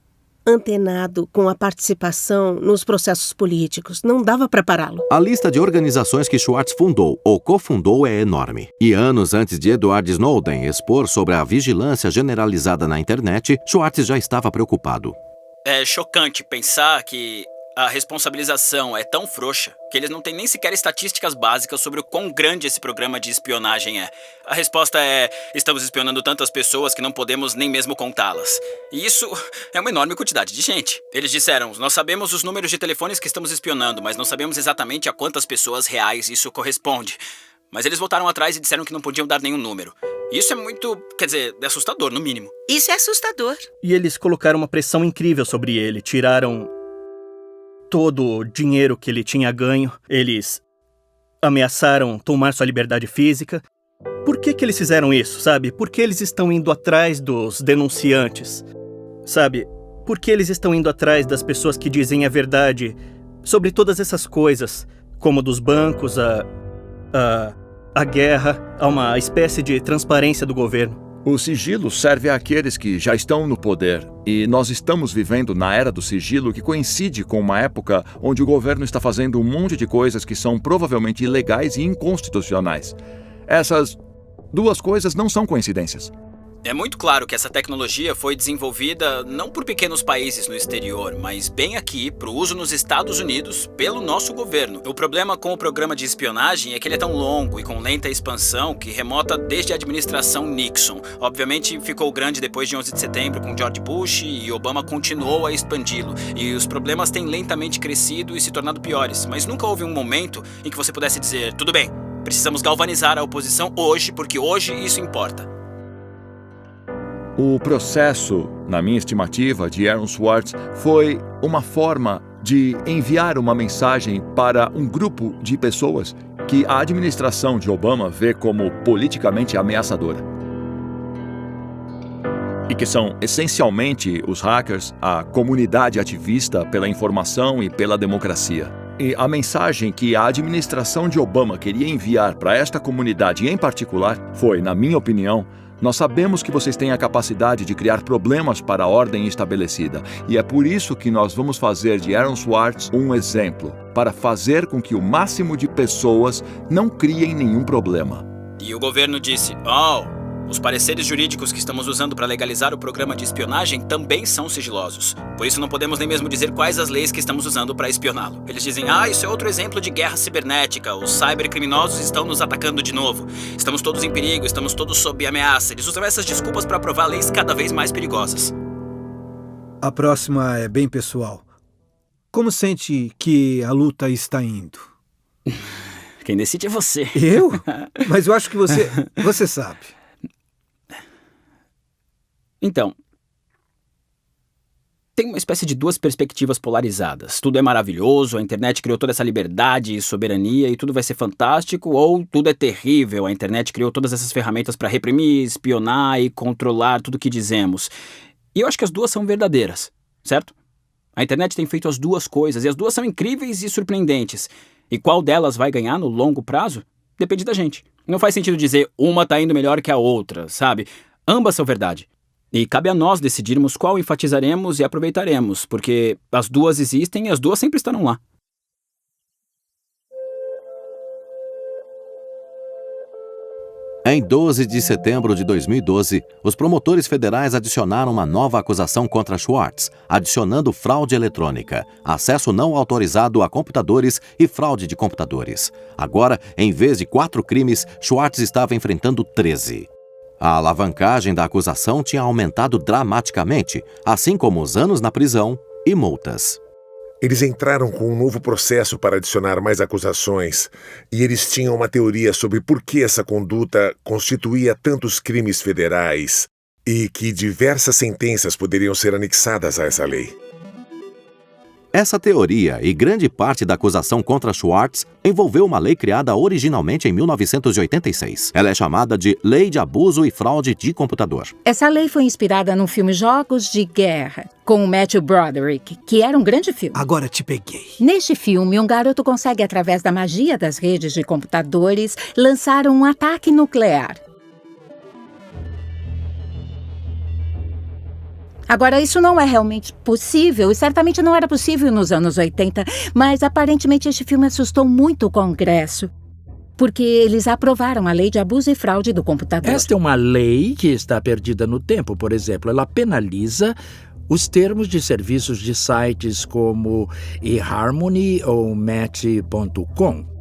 antenado com a participação nos processos políticos. Não dava para pará-lo. A lista de organizações que Schwartz fundou ou cofundou é enorme. E anos antes de Edward Snowden expor sobre a vigilância generalizada na internet, Schwartz já estava preocupado. É chocante pensar que a responsabilização é tão frouxa que eles não têm nem sequer estatísticas básicas sobre o quão grande esse programa de espionagem é. A resposta é: estamos espionando tantas pessoas que não podemos nem mesmo contá-las. E isso é uma enorme quantidade de gente. Eles disseram: nós sabemos os números de telefones que estamos espionando, mas não sabemos exatamente a quantas pessoas reais isso corresponde. Mas eles voltaram atrás e disseram que não podiam dar nenhum número. Isso é muito, quer dizer, assustador, no mínimo. Isso é assustador. E eles colocaram uma pressão incrível sobre ele, tiraram todo o dinheiro que ele tinha ganho, eles ameaçaram tomar sua liberdade física. Por que eles fizeram isso, sabe? Por que eles estão indo atrás dos denunciantes, sabe? Por que eles estão indo atrás das pessoas que dizem a verdade sobre todas essas coisas, como dos bancos, a guerra, a uma espécie de transparência do governo? O sigilo serve àqueles que já estão no poder, e nós estamos vivendo na era do sigilo, que coincide com uma época onde o governo está fazendo um monte de coisas que são provavelmente ilegais e inconstitucionais. Essas 2 coisas não são coincidências. É muito claro que essa tecnologia foi desenvolvida não por pequenos países no exterior, mas bem aqui, para o uso nos Estados Unidos, pelo nosso governo. O problema com o programa de espionagem é que ele é tão longo e com lenta expansão que remota desde a administração Nixon. Obviamente ficou grande depois de 11 de setembro com George Bush e Obama continuou a expandi-lo. E os problemas têm lentamente crescido e se tornado piores, mas nunca houve um momento em que você pudesse dizer: tudo bem, precisamos galvanizar a oposição hoje, porque hoje isso importa. O processo, na minha estimativa, de Aaron Swartz foi uma forma de enviar uma mensagem para um grupo de pessoas que a administração de Obama vê como politicamente ameaçadora. E que são essencialmente os hackers, a comunidade ativista pela informação e pela democracia. E a mensagem que a administração de Obama queria enviar para esta comunidade em particular foi, na minha opinião: nós sabemos que vocês têm a capacidade de criar problemas para a ordem estabelecida, e é por isso que nós vamos fazer de Aaron Swartz um exemplo, para fazer com que o máximo de pessoas não criem nenhum problema. E o governo disse: os pareceres jurídicos que estamos usando para legalizar o programa de espionagem também são sigilosos. Por isso não podemos nem mesmo dizer quais as leis que estamos usando para espioná-lo. Eles dizem: isso é outro exemplo de guerra cibernética, os cybercriminosos estão nos atacando de novo. Estamos todos em perigo, estamos todos sob ameaça. Eles usam essas desculpas para aprovar leis cada vez mais perigosas. A próxima é bem pessoal. Como sente que a luta está indo? Quem decide é você. Eu? Mas eu acho que você sabe. Então, tem uma espécie de 2 perspectivas polarizadas. Tudo é maravilhoso, a internet criou toda essa liberdade e soberania e tudo vai ser fantástico, ou tudo é terrível, a internet criou todas essas ferramentas para reprimir, espionar e controlar tudo que dizemos. E eu acho que as 2 são verdadeiras, certo? A internet tem feito as 2 coisas e as 2 são incríveis e surpreendentes. E qual delas vai ganhar no longo prazo? Depende da gente. Não faz sentido dizer uma tá indo melhor que a outra, sabe? Ambas são verdade. E cabe a nós decidirmos qual enfatizaremos e aproveitaremos, porque as 2 existem e as 2 sempre estarão lá. Em 12 de setembro de 2012, os promotores federais adicionaram uma nova acusação contra Schwartz, adicionando fraude eletrônica, acesso não autorizado a computadores e fraude de computadores. Agora, em vez de 4 crimes, Schwartz estava enfrentando 13. A alavancagem da acusação tinha aumentado dramaticamente, assim como os anos na prisão e multas. Eles entraram com um novo processo para adicionar mais acusações, e eles tinham uma teoria sobre por que essa conduta constituía tantos crimes federais e que diversas sentenças poderiam ser anexadas a essa lei. Essa teoria e grande parte da acusação contra Schwartz envolveu uma lei criada originalmente em 1986. Ela é chamada de Lei de Abuso e Fraude de Computador. Essa lei foi inspirada no filme Jogos de Guerra, com o Matthew Broderick, que era um grande filme. Agora te peguei. Neste filme, um garoto consegue, através da magia das redes de computadores, lançar um ataque nuclear. Agora, isso não é realmente possível, e certamente não era possível nos anos 80, mas aparentemente este filme assustou muito o Congresso, porque eles aprovaram a Lei de Abuso e Fraude do Computador. Esta é uma lei que está perdida no tempo. Por exemplo, ela penaliza os termos de serviços de sites como eHarmony ou Match.com.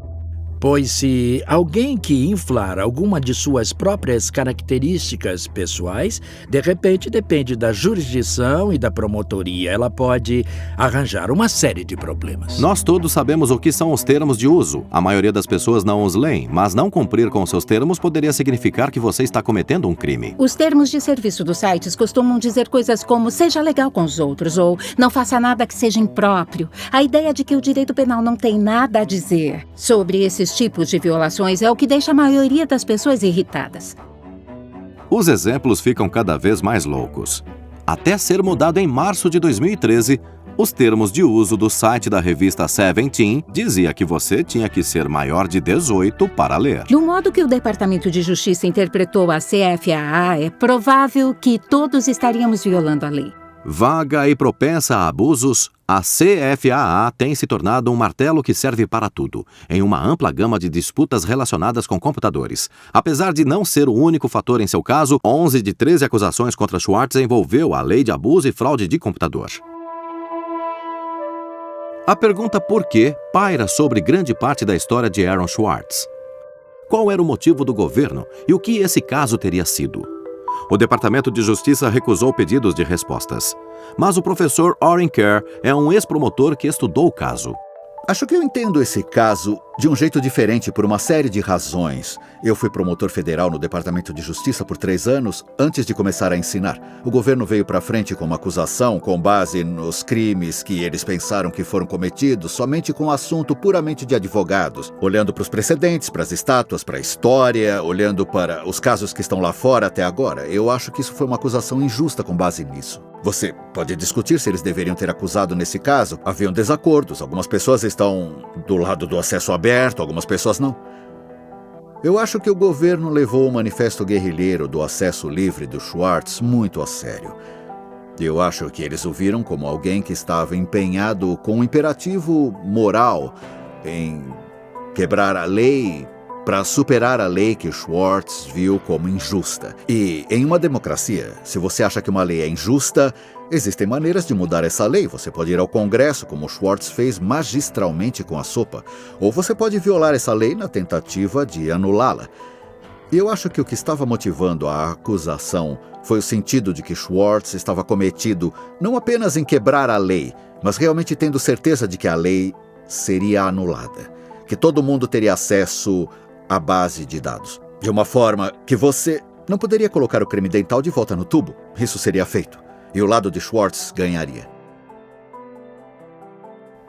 Pois se alguém que inflar alguma de suas próprias características pessoais, de repente depende da jurisdição e da promotoria, ela pode arranjar uma série de problemas. Nós todos sabemos o que são os termos de uso. A maioria das pessoas não os leem, mas não cumprir com seus termos poderia significar que você está cometendo um crime. Os termos de serviço dos sites costumam dizer coisas como seja legal com os outros ou não faça nada que seja impróprio. A ideia de que o direito penal não tem nada a dizer sobre esses tipos de violações é o que deixa a maioria das pessoas irritadas. Os exemplos ficam cada vez mais loucos. Até ser mudado em março de 2013, os termos de uso do site da revista Seventeen dizia que você tinha que ser maior de 18 para ler. Do modo que o Departamento de Justiça interpretou a CFAA, é provável que todos estaríamos violando a lei. Vaga e propensa a abusos, a CFAA tem se tornado um martelo que serve para tudo, em uma ampla gama de disputas relacionadas com computadores. Apesar de não ser o único fator em seu caso, 11 de 13 acusações contra Schwartz envolveu a Lei de Abuso e Fraude de Computador. A pergunta por quê paira sobre grande parte da história de Aaron Swartz. Qual era o motivo do governo e o que esse caso teria sido? O Departamento de Justiça recusou pedidos de respostas. Mas o professor Oren Kerr é um ex-promotor que estudou o caso. Acho que eu entendo esse caso de um jeito diferente por uma série de razões. Eu fui promotor federal no Departamento de Justiça por 3 anos antes de começar a ensinar. O governo veio para frente com uma acusação com base nos crimes que eles pensaram que foram cometidos somente com um assunto puramente de advogados, olhando para os precedentes, para as estátuas, para a história, olhando para os casos que estão lá fora até agora. Eu acho que isso foi uma acusação injusta com base nisso. Você pode discutir se eles deveriam ter acusado nesse caso. Haviam desacordos. Algumas pessoas estão do lado do acesso aberto, algumas pessoas não. Eu acho que o governo levou o manifesto guerrilheiro do acesso livre do Schwartz muito a sério. Eu acho que eles o viram como alguém que estava empenhado com um imperativo moral em quebrar a lei para superar a lei que Schwartz viu como injusta. E em uma democracia, se você acha que uma lei é injusta, existem maneiras de mudar essa lei. Você pode ir ao Congresso, como Schwartz fez magistralmente com a sopa, ou você pode violar essa lei na tentativa de anulá-la. E eu acho que o que estava motivando a acusação foi o sentido de que Schwartz estava cometido não apenas em quebrar a lei, mas realmente tendo certeza de que a lei seria anulada, que todo mundo teria acesso à base de dados, de uma forma que você não poderia colocar o creme dental de volta no tubo. Isso seria feito, e o lado de Schwartz ganharia.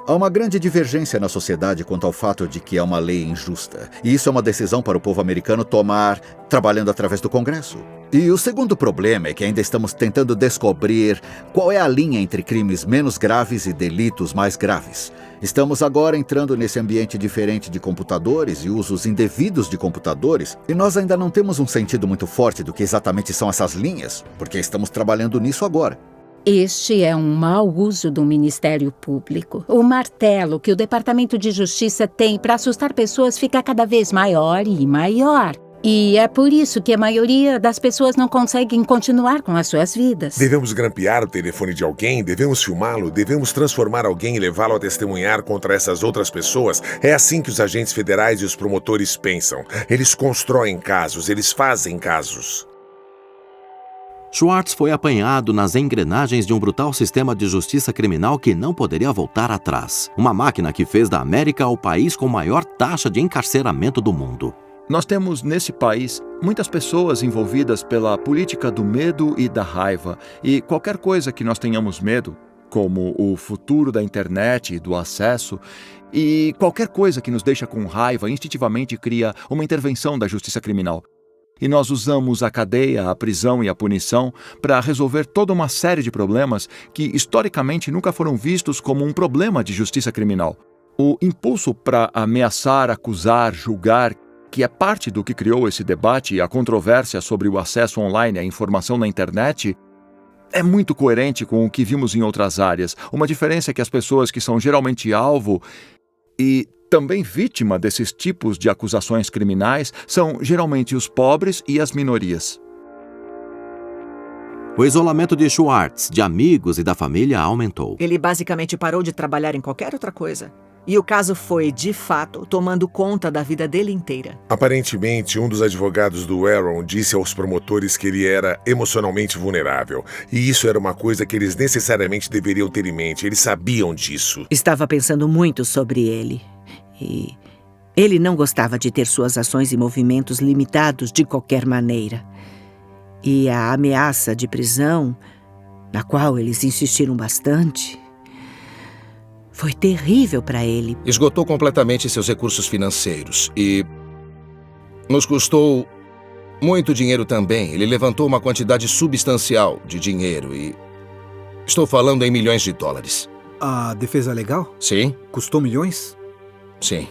Há uma grande divergência na sociedade quanto ao fato de que é uma lei injusta, e isso é uma decisão para o povo americano tomar trabalhando através do Congresso. E o segundo problema é que ainda estamos tentando descobrir qual é a linha entre crimes menos graves e delitos mais graves. Estamos agora entrando nesse ambiente diferente de computadores e usos indevidos de computadores, e nós ainda não temos um sentido muito forte do que exatamente são essas linhas, porque estamos trabalhando nisso agora. Este é um mau uso do Ministério Público. O martelo que o Departamento de Justiça tem para assustar pessoas fica cada vez maior e maior. E é por isso que a maioria das pessoas não conseguem continuar com as suas vidas. Devemos grampear o telefone de alguém, devemos filmá-lo, devemos transformar alguém e levá-lo a testemunhar contra essas outras pessoas. É assim que os agentes federais e os promotores pensam. Eles constroem casos, eles fazem casos. Schwartz foi apanhado nas engrenagens de um brutal sistema de justiça criminal que não poderia voltar atrás. Uma máquina que fez da América o país com maior taxa de encarceramento do mundo. Nós temos nesse país muitas pessoas envolvidas pela política do medo e da raiva. E qualquer coisa que nós tenhamos medo, como o futuro da internet e do acesso, e qualquer coisa que nos deixa com raiva, instintivamente cria uma intervenção da justiça criminal. E nós usamos a cadeia, a prisão e a punição para resolver toda uma série de problemas que, historicamente, nunca foram vistos como um problema de justiça criminal. O impulso para ameaçar, acusar, julgar, que é parte do que criou esse debate e a controvérsia sobre o acesso online à informação na internet, é muito coerente com o que vimos em outras áreas. Uma diferença é que as pessoas que são geralmente alvo e também vítima desses tipos de acusações criminais são geralmente os pobres e as minorias. O isolamento de Schwartz, de amigos e da família, aumentou. Ele basicamente parou de trabalhar em qualquer outra coisa. E o caso foi, de fato, tomando conta da vida dele inteira. Aparentemente, um dos advogados do Aaron disse aos promotores que ele era emocionalmente vulnerável. E isso era uma coisa que eles necessariamente deveriam ter em mente. Eles sabiam disso. Estava pensando muito sobre ele. E ele não gostava de ter suas ações e movimentos limitados de qualquer maneira. E a ameaça de prisão, na qual eles insistiram bastante, foi terrível para ele. Esgotou completamente seus recursos financeiros e nos custou muito dinheiro também. Ele levantou uma quantidade substancial de dinheiro e estou falando em milhões de dólares. A defesa legal? Sim. Custou milhões? Sim.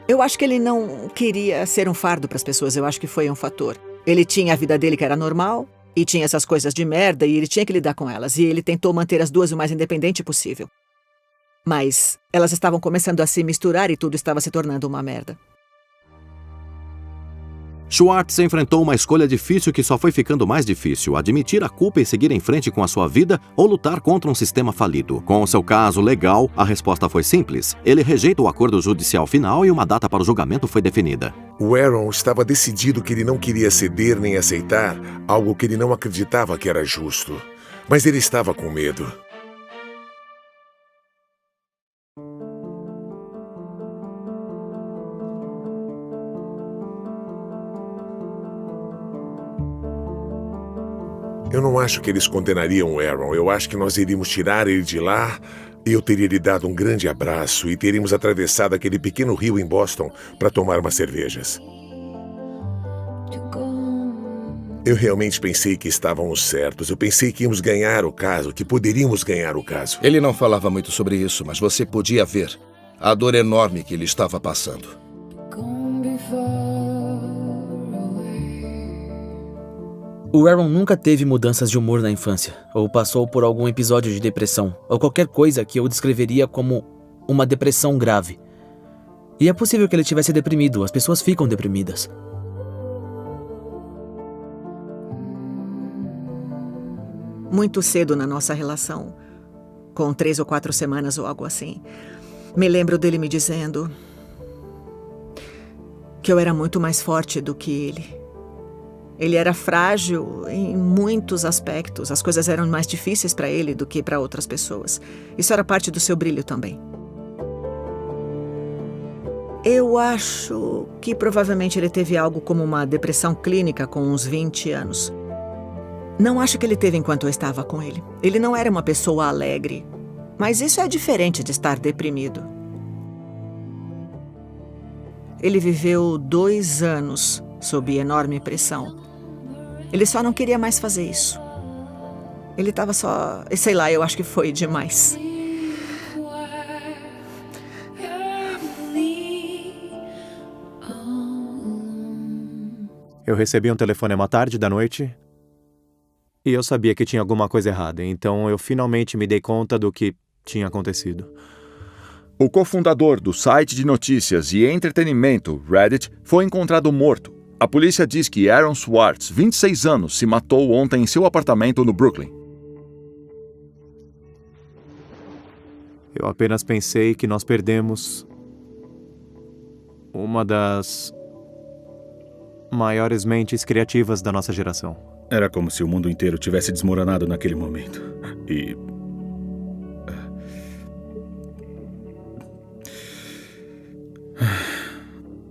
Eu acho que ele não queria ser um fardo para as pessoas. Eu acho que foi um fator. Ele tinha a vida dele que era normal e tinha essas coisas de merda e ele tinha que lidar com elas. E ele tentou manter as duas o mais independente possível. Mas elas estavam começando a se misturar e tudo estava se tornando uma merda. Schwartz enfrentou uma escolha difícil que só foi ficando mais difícil: admitir a culpa e seguir em frente com a sua vida ou lutar contra um sistema falido. Com o seu caso legal, a resposta foi simples. Ele rejeita o acordo judicial final e uma data para o julgamento foi definida. O Aaron estava decidido que ele não queria ceder nem aceitar algo que ele não acreditava que era justo. Mas ele estava com medo. Eu não acho que eles condenariam o Aaron. Eu acho que nós iríamos tirar ele de lá e eu teria lhe dado um grande abraço e teríamos atravessado aquele pequeno rio em Boston para tomar umas cervejas. Eu realmente pensei que estávamos certos. Eu pensei que íamos ganhar o caso, que poderíamos ganhar o caso. Ele não falava muito sobre isso, mas você podia ver a dor enorme que ele estava passando. O Aaron nunca teve mudanças de humor na infância, ou passou por algum episódio de depressão, ou qualquer coisa que eu descreveria como uma depressão grave. E é possível que ele tivesse deprimido, as pessoas ficam deprimidas. Muito cedo na nossa relação, com 3 ou 4 semanas ou algo assim, me lembro dele me dizendo que eu era muito mais forte do que ele. Ele era frágil em muitos aspectos. As coisas eram mais difíceis para ele do que para outras pessoas. Isso era parte do seu brilho também. Eu acho que provavelmente ele teve algo como uma depressão clínica com uns 20 anos. Não acho que ele teve enquanto eu estava com ele. Ele não era uma pessoa alegre. Mas isso é diferente de estar deprimido. Ele viveu 2 anos sob enorme pressão. Ele só não queria mais fazer isso. Ele estava só... sei lá, eu acho que foi demais. Eu recebi um telefonema tarde da noite e eu sabia que tinha alguma coisa errada, então eu finalmente me dei conta do que tinha acontecido. O cofundador do site de notícias e entretenimento Reddit foi encontrado morto. A polícia diz que Aaron Swartz, 26 anos, se matou ontem em seu apartamento no Brooklyn. Eu apenas pensei que nós perdemos uma das maiores mentes criativas da nossa geração. Era como se o mundo inteiro tivesse desmoronado naquele momento. E...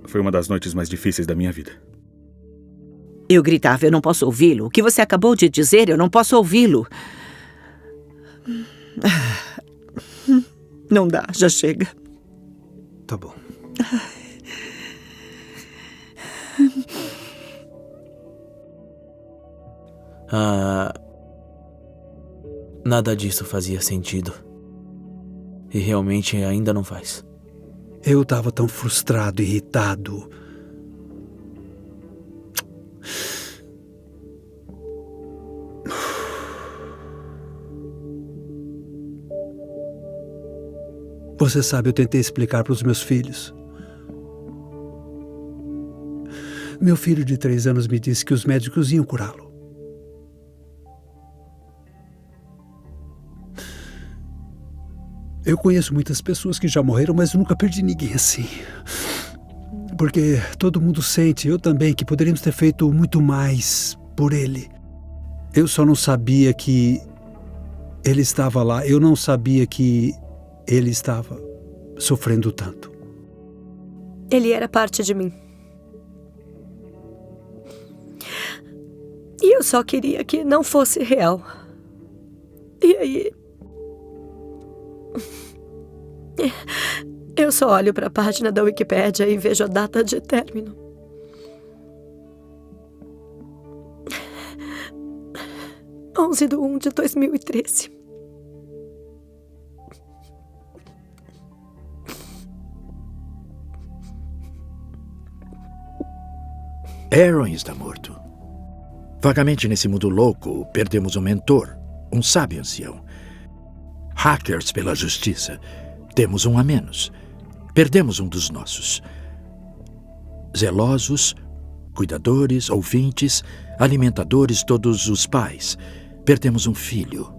foi uma das noites mais difíceis da minha vida. Eu gritava, eu não posso ouvi-lo. O que você acabou de dizer, eu não posso ouvi-lo. Não dá, já chega. Tá bom. Nada disso fazia sentido. E realmente ainda não faz. Eu estava tão frustrado, irritado. Você sabe, eu tentei explicar para os meus filhos. Meu filho de 3 anos me disse que os médicos iam curá-lo. Eu conheço muitas pessoas que já morreram, mas eu nunca perdi ninguém assim. Porque todo mundo sente, eu também, que poderíamos ter feito muito mais por ele. Eu só não sabia que ele estava lá. Eu não sabia que ele estava sofrendo tanto. Ele era parte de mim. E eu só queria que não fosse real. E aí... eu só olho para a página da Wikipédia e vejo a data de término. – 11/1/2013. Aaron está morto. Vagamente nesse mundo louco, perdemos um mentor, um sábio ancião. Hackers pela justiça. Temos um a menos. Perdemos um dos nossos. Zelosos, cuidadores, ouvintes, alimentadores, todos os pais. Perdemos um filho.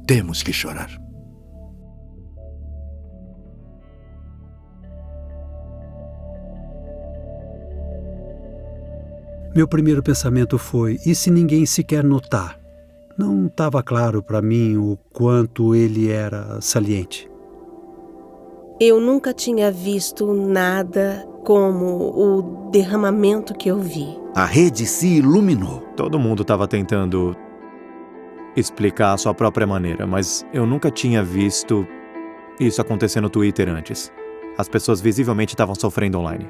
Temos que chorar. Meu primeiro pensamento foi, e se ninguém sequer notar? Não estava claro para mim o quanto ele era saliente. Eu nunca tinha visto nada como o derramamento que eu vi. A rede se iluminou. Todo mundo estava tentando explicar a sua própria maneira, mas eu nunca tinha visto isso acontecer no Twitter antes. As pessoas visivelmente estavam sofrendo online.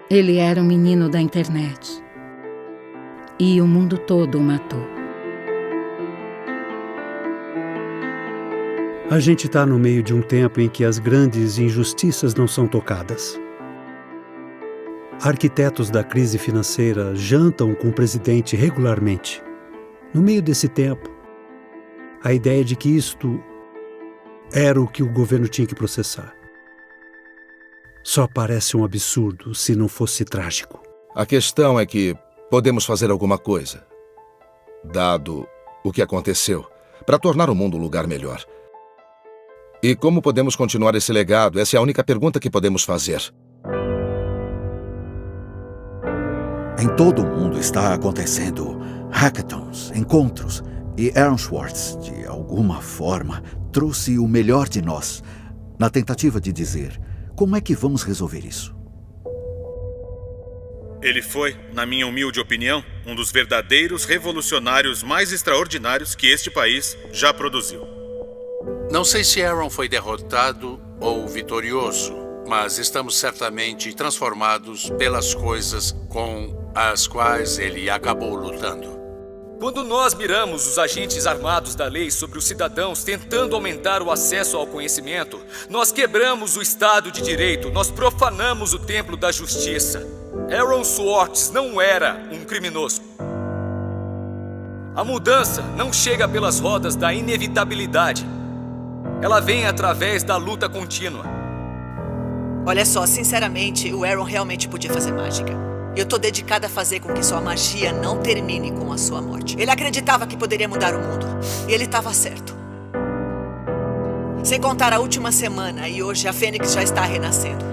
Ele era um menino da internet. E o mundo todo o matou. A gente está no meio de um tempo em que as grandes injustiças não são tocadas. Arquitetos da crise financeira jantam com o presidente regularmente. No meio desse tempo, a ideia de que isto era o que o governo tinha que processar. Só parece um absurdo se não fosse trágico. A questão é que podemos fazer alguma coisa, dado o que aconteceu, para tornar o mundo um lugar melhor. E como podemos continuar esse legado? Essa é a única pergunta que podemos fazer. Em todo o mundo está acontecendo hackathons, encontros, e Aaron Swartz, de alguma forma, trouxe o melhor de nós, na tentativa de dizer, como é que vamos resolver isso? Ele foi, na minha humilde opinião, um dos verdadeiros revolucionários mais extraordinários que este país já produziu. Não sei se Aaron foi derrotado ou vitorioso, mas estamos certamente transformados pelas coisas com as quais ele acabou lutando. Quando nós miramos os agentes armados da lei sobre os cidadãos tentando aumentar o acesso ao conhecimento, nós quebramos o Estado de Direito, nós profanamos o templo da justiça. Aaron Swartz não era um criminoso. A mudança não chega pelas rodas da inevitabilidade. Ela vem através da luta contínua. Olha só, sinceramente, o Aaron realmente podia fazer mágica. Eu tô dedicada a fazer com que sua magia não termine com a sua morte. Ele acreditava que poderia mudar o mundo. E ele estava certo. Sem contar a última semana, e hoje a Fênix já está renascendo.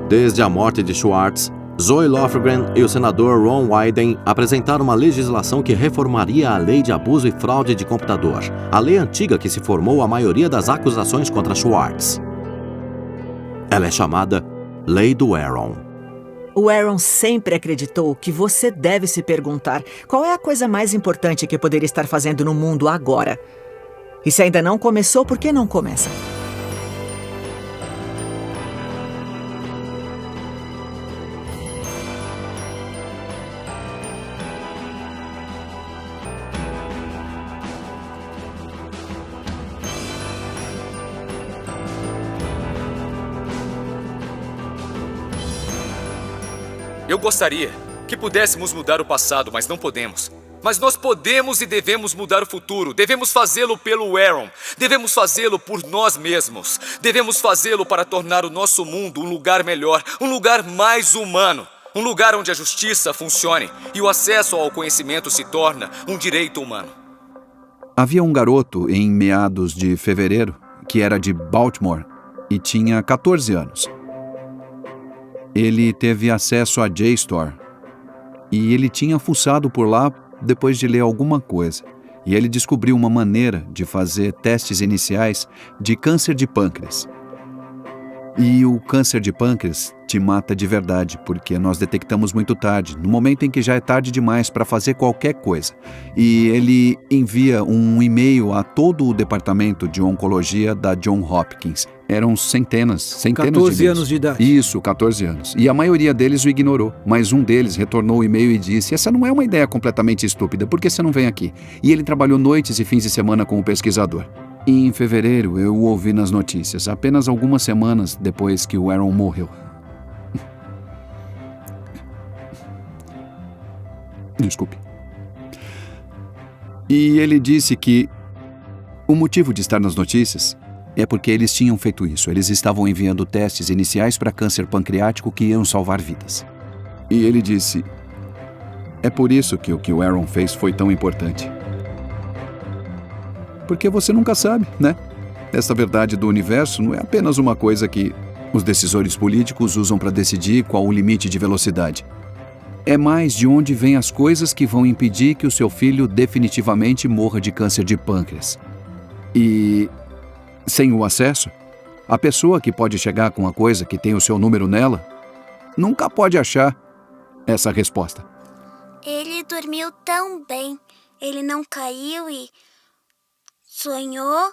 Desde a morte de Schwartz, Zoe Lofgren e o senador Ron Wyden apresentaram uma legislação que reformaria a lei de abuso e fraude de computador, a lei antiga que se formou a maioria das acusações contra Schwartz. Ela é chamada Lei do Aaron. O Aaron sempre acreditou que você deve se perguntar qual é a coisa mais importante que poderia estar fazendo no mundo agora. E se ainda não começou, por que não começa? Eu gostaria que pudéssemos mudar o passado, mas não podemos. Mas nós podemos e devemos mudar o futuro. Devemos fazê-lo pelo Aaron. Devemos fazê-lo por nós mesmos. Devemos fazê-lo para tornar o nosso mundo um lugar melhor, um lugar mais humano. Um lugar onde a justiça funcione e o acesso ao conhecimento se torna um direito humano. Havia um garoto em meados de fevereiro que era de Baltimore e tinha 14 anos. Ele teve acesso à JSTOR e ele tinha fuçado por lá depois de ler alguma coisa. E ele descobriu uma maneira de fazer testes iniciais de câncer de pâncreas. E o câncer de pâncreas te mata de verdade, porque nós detectamos muito tarde, no momento em que já é tarde demais para fazer qualquer coisa. E ele envia um e-mail a todo o departamento de oncologia da Johns Hopkins. Eram centenas de 14 anos de idade. Isso, 14 anos. E a maioria deles o ignorou. Mas um deles retornou o e-mail e disse: essa não é uma ideia completamente estúpida, por que você não vem aqui? E ele trabalhou noites e fins de semana com o pesquisador. E em fevereiro eu o ouvi nas notícias, apenas algumas semanas depois que o Aaron morreu. Desculpe. E ele disse que o motivo de estar nas notícias é porque eles tinham feito isso. Eles estavam enviando testes iniciais para câncer pancreático que iam salvar vidas. E ele disse: é por isso que o que o Aaron fez foi tão importante. Porque você nunca sabe, né? Essa verdade do universo não é apenas uma coisa que os decisores políticos usam para decidir qual o limite de velocidade. É mais de onde vêm as coisas que vão impedir que o seu filho definitivamente morra de câncer de pâncreas. E sem o acesso, a pessoa que pode chegar com a coisa que tem o seu número nela nunca pode achar essa resposta. Ele dormiu tão bem. Ele não caiu e sonhou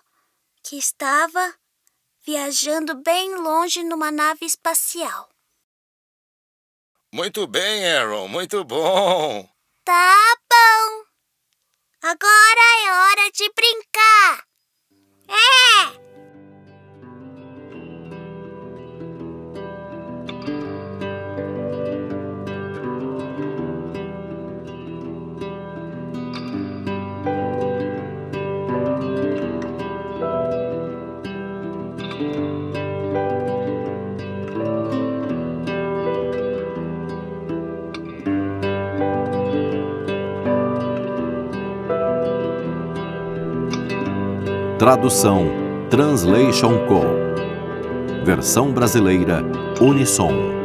que estava viajando bem longe numa nave espacial. Muito bem, Aaron, muito bom. Tá bom. Agora é hora de brincar. É! Tradução Translation Co. Versão brasileira Unissom.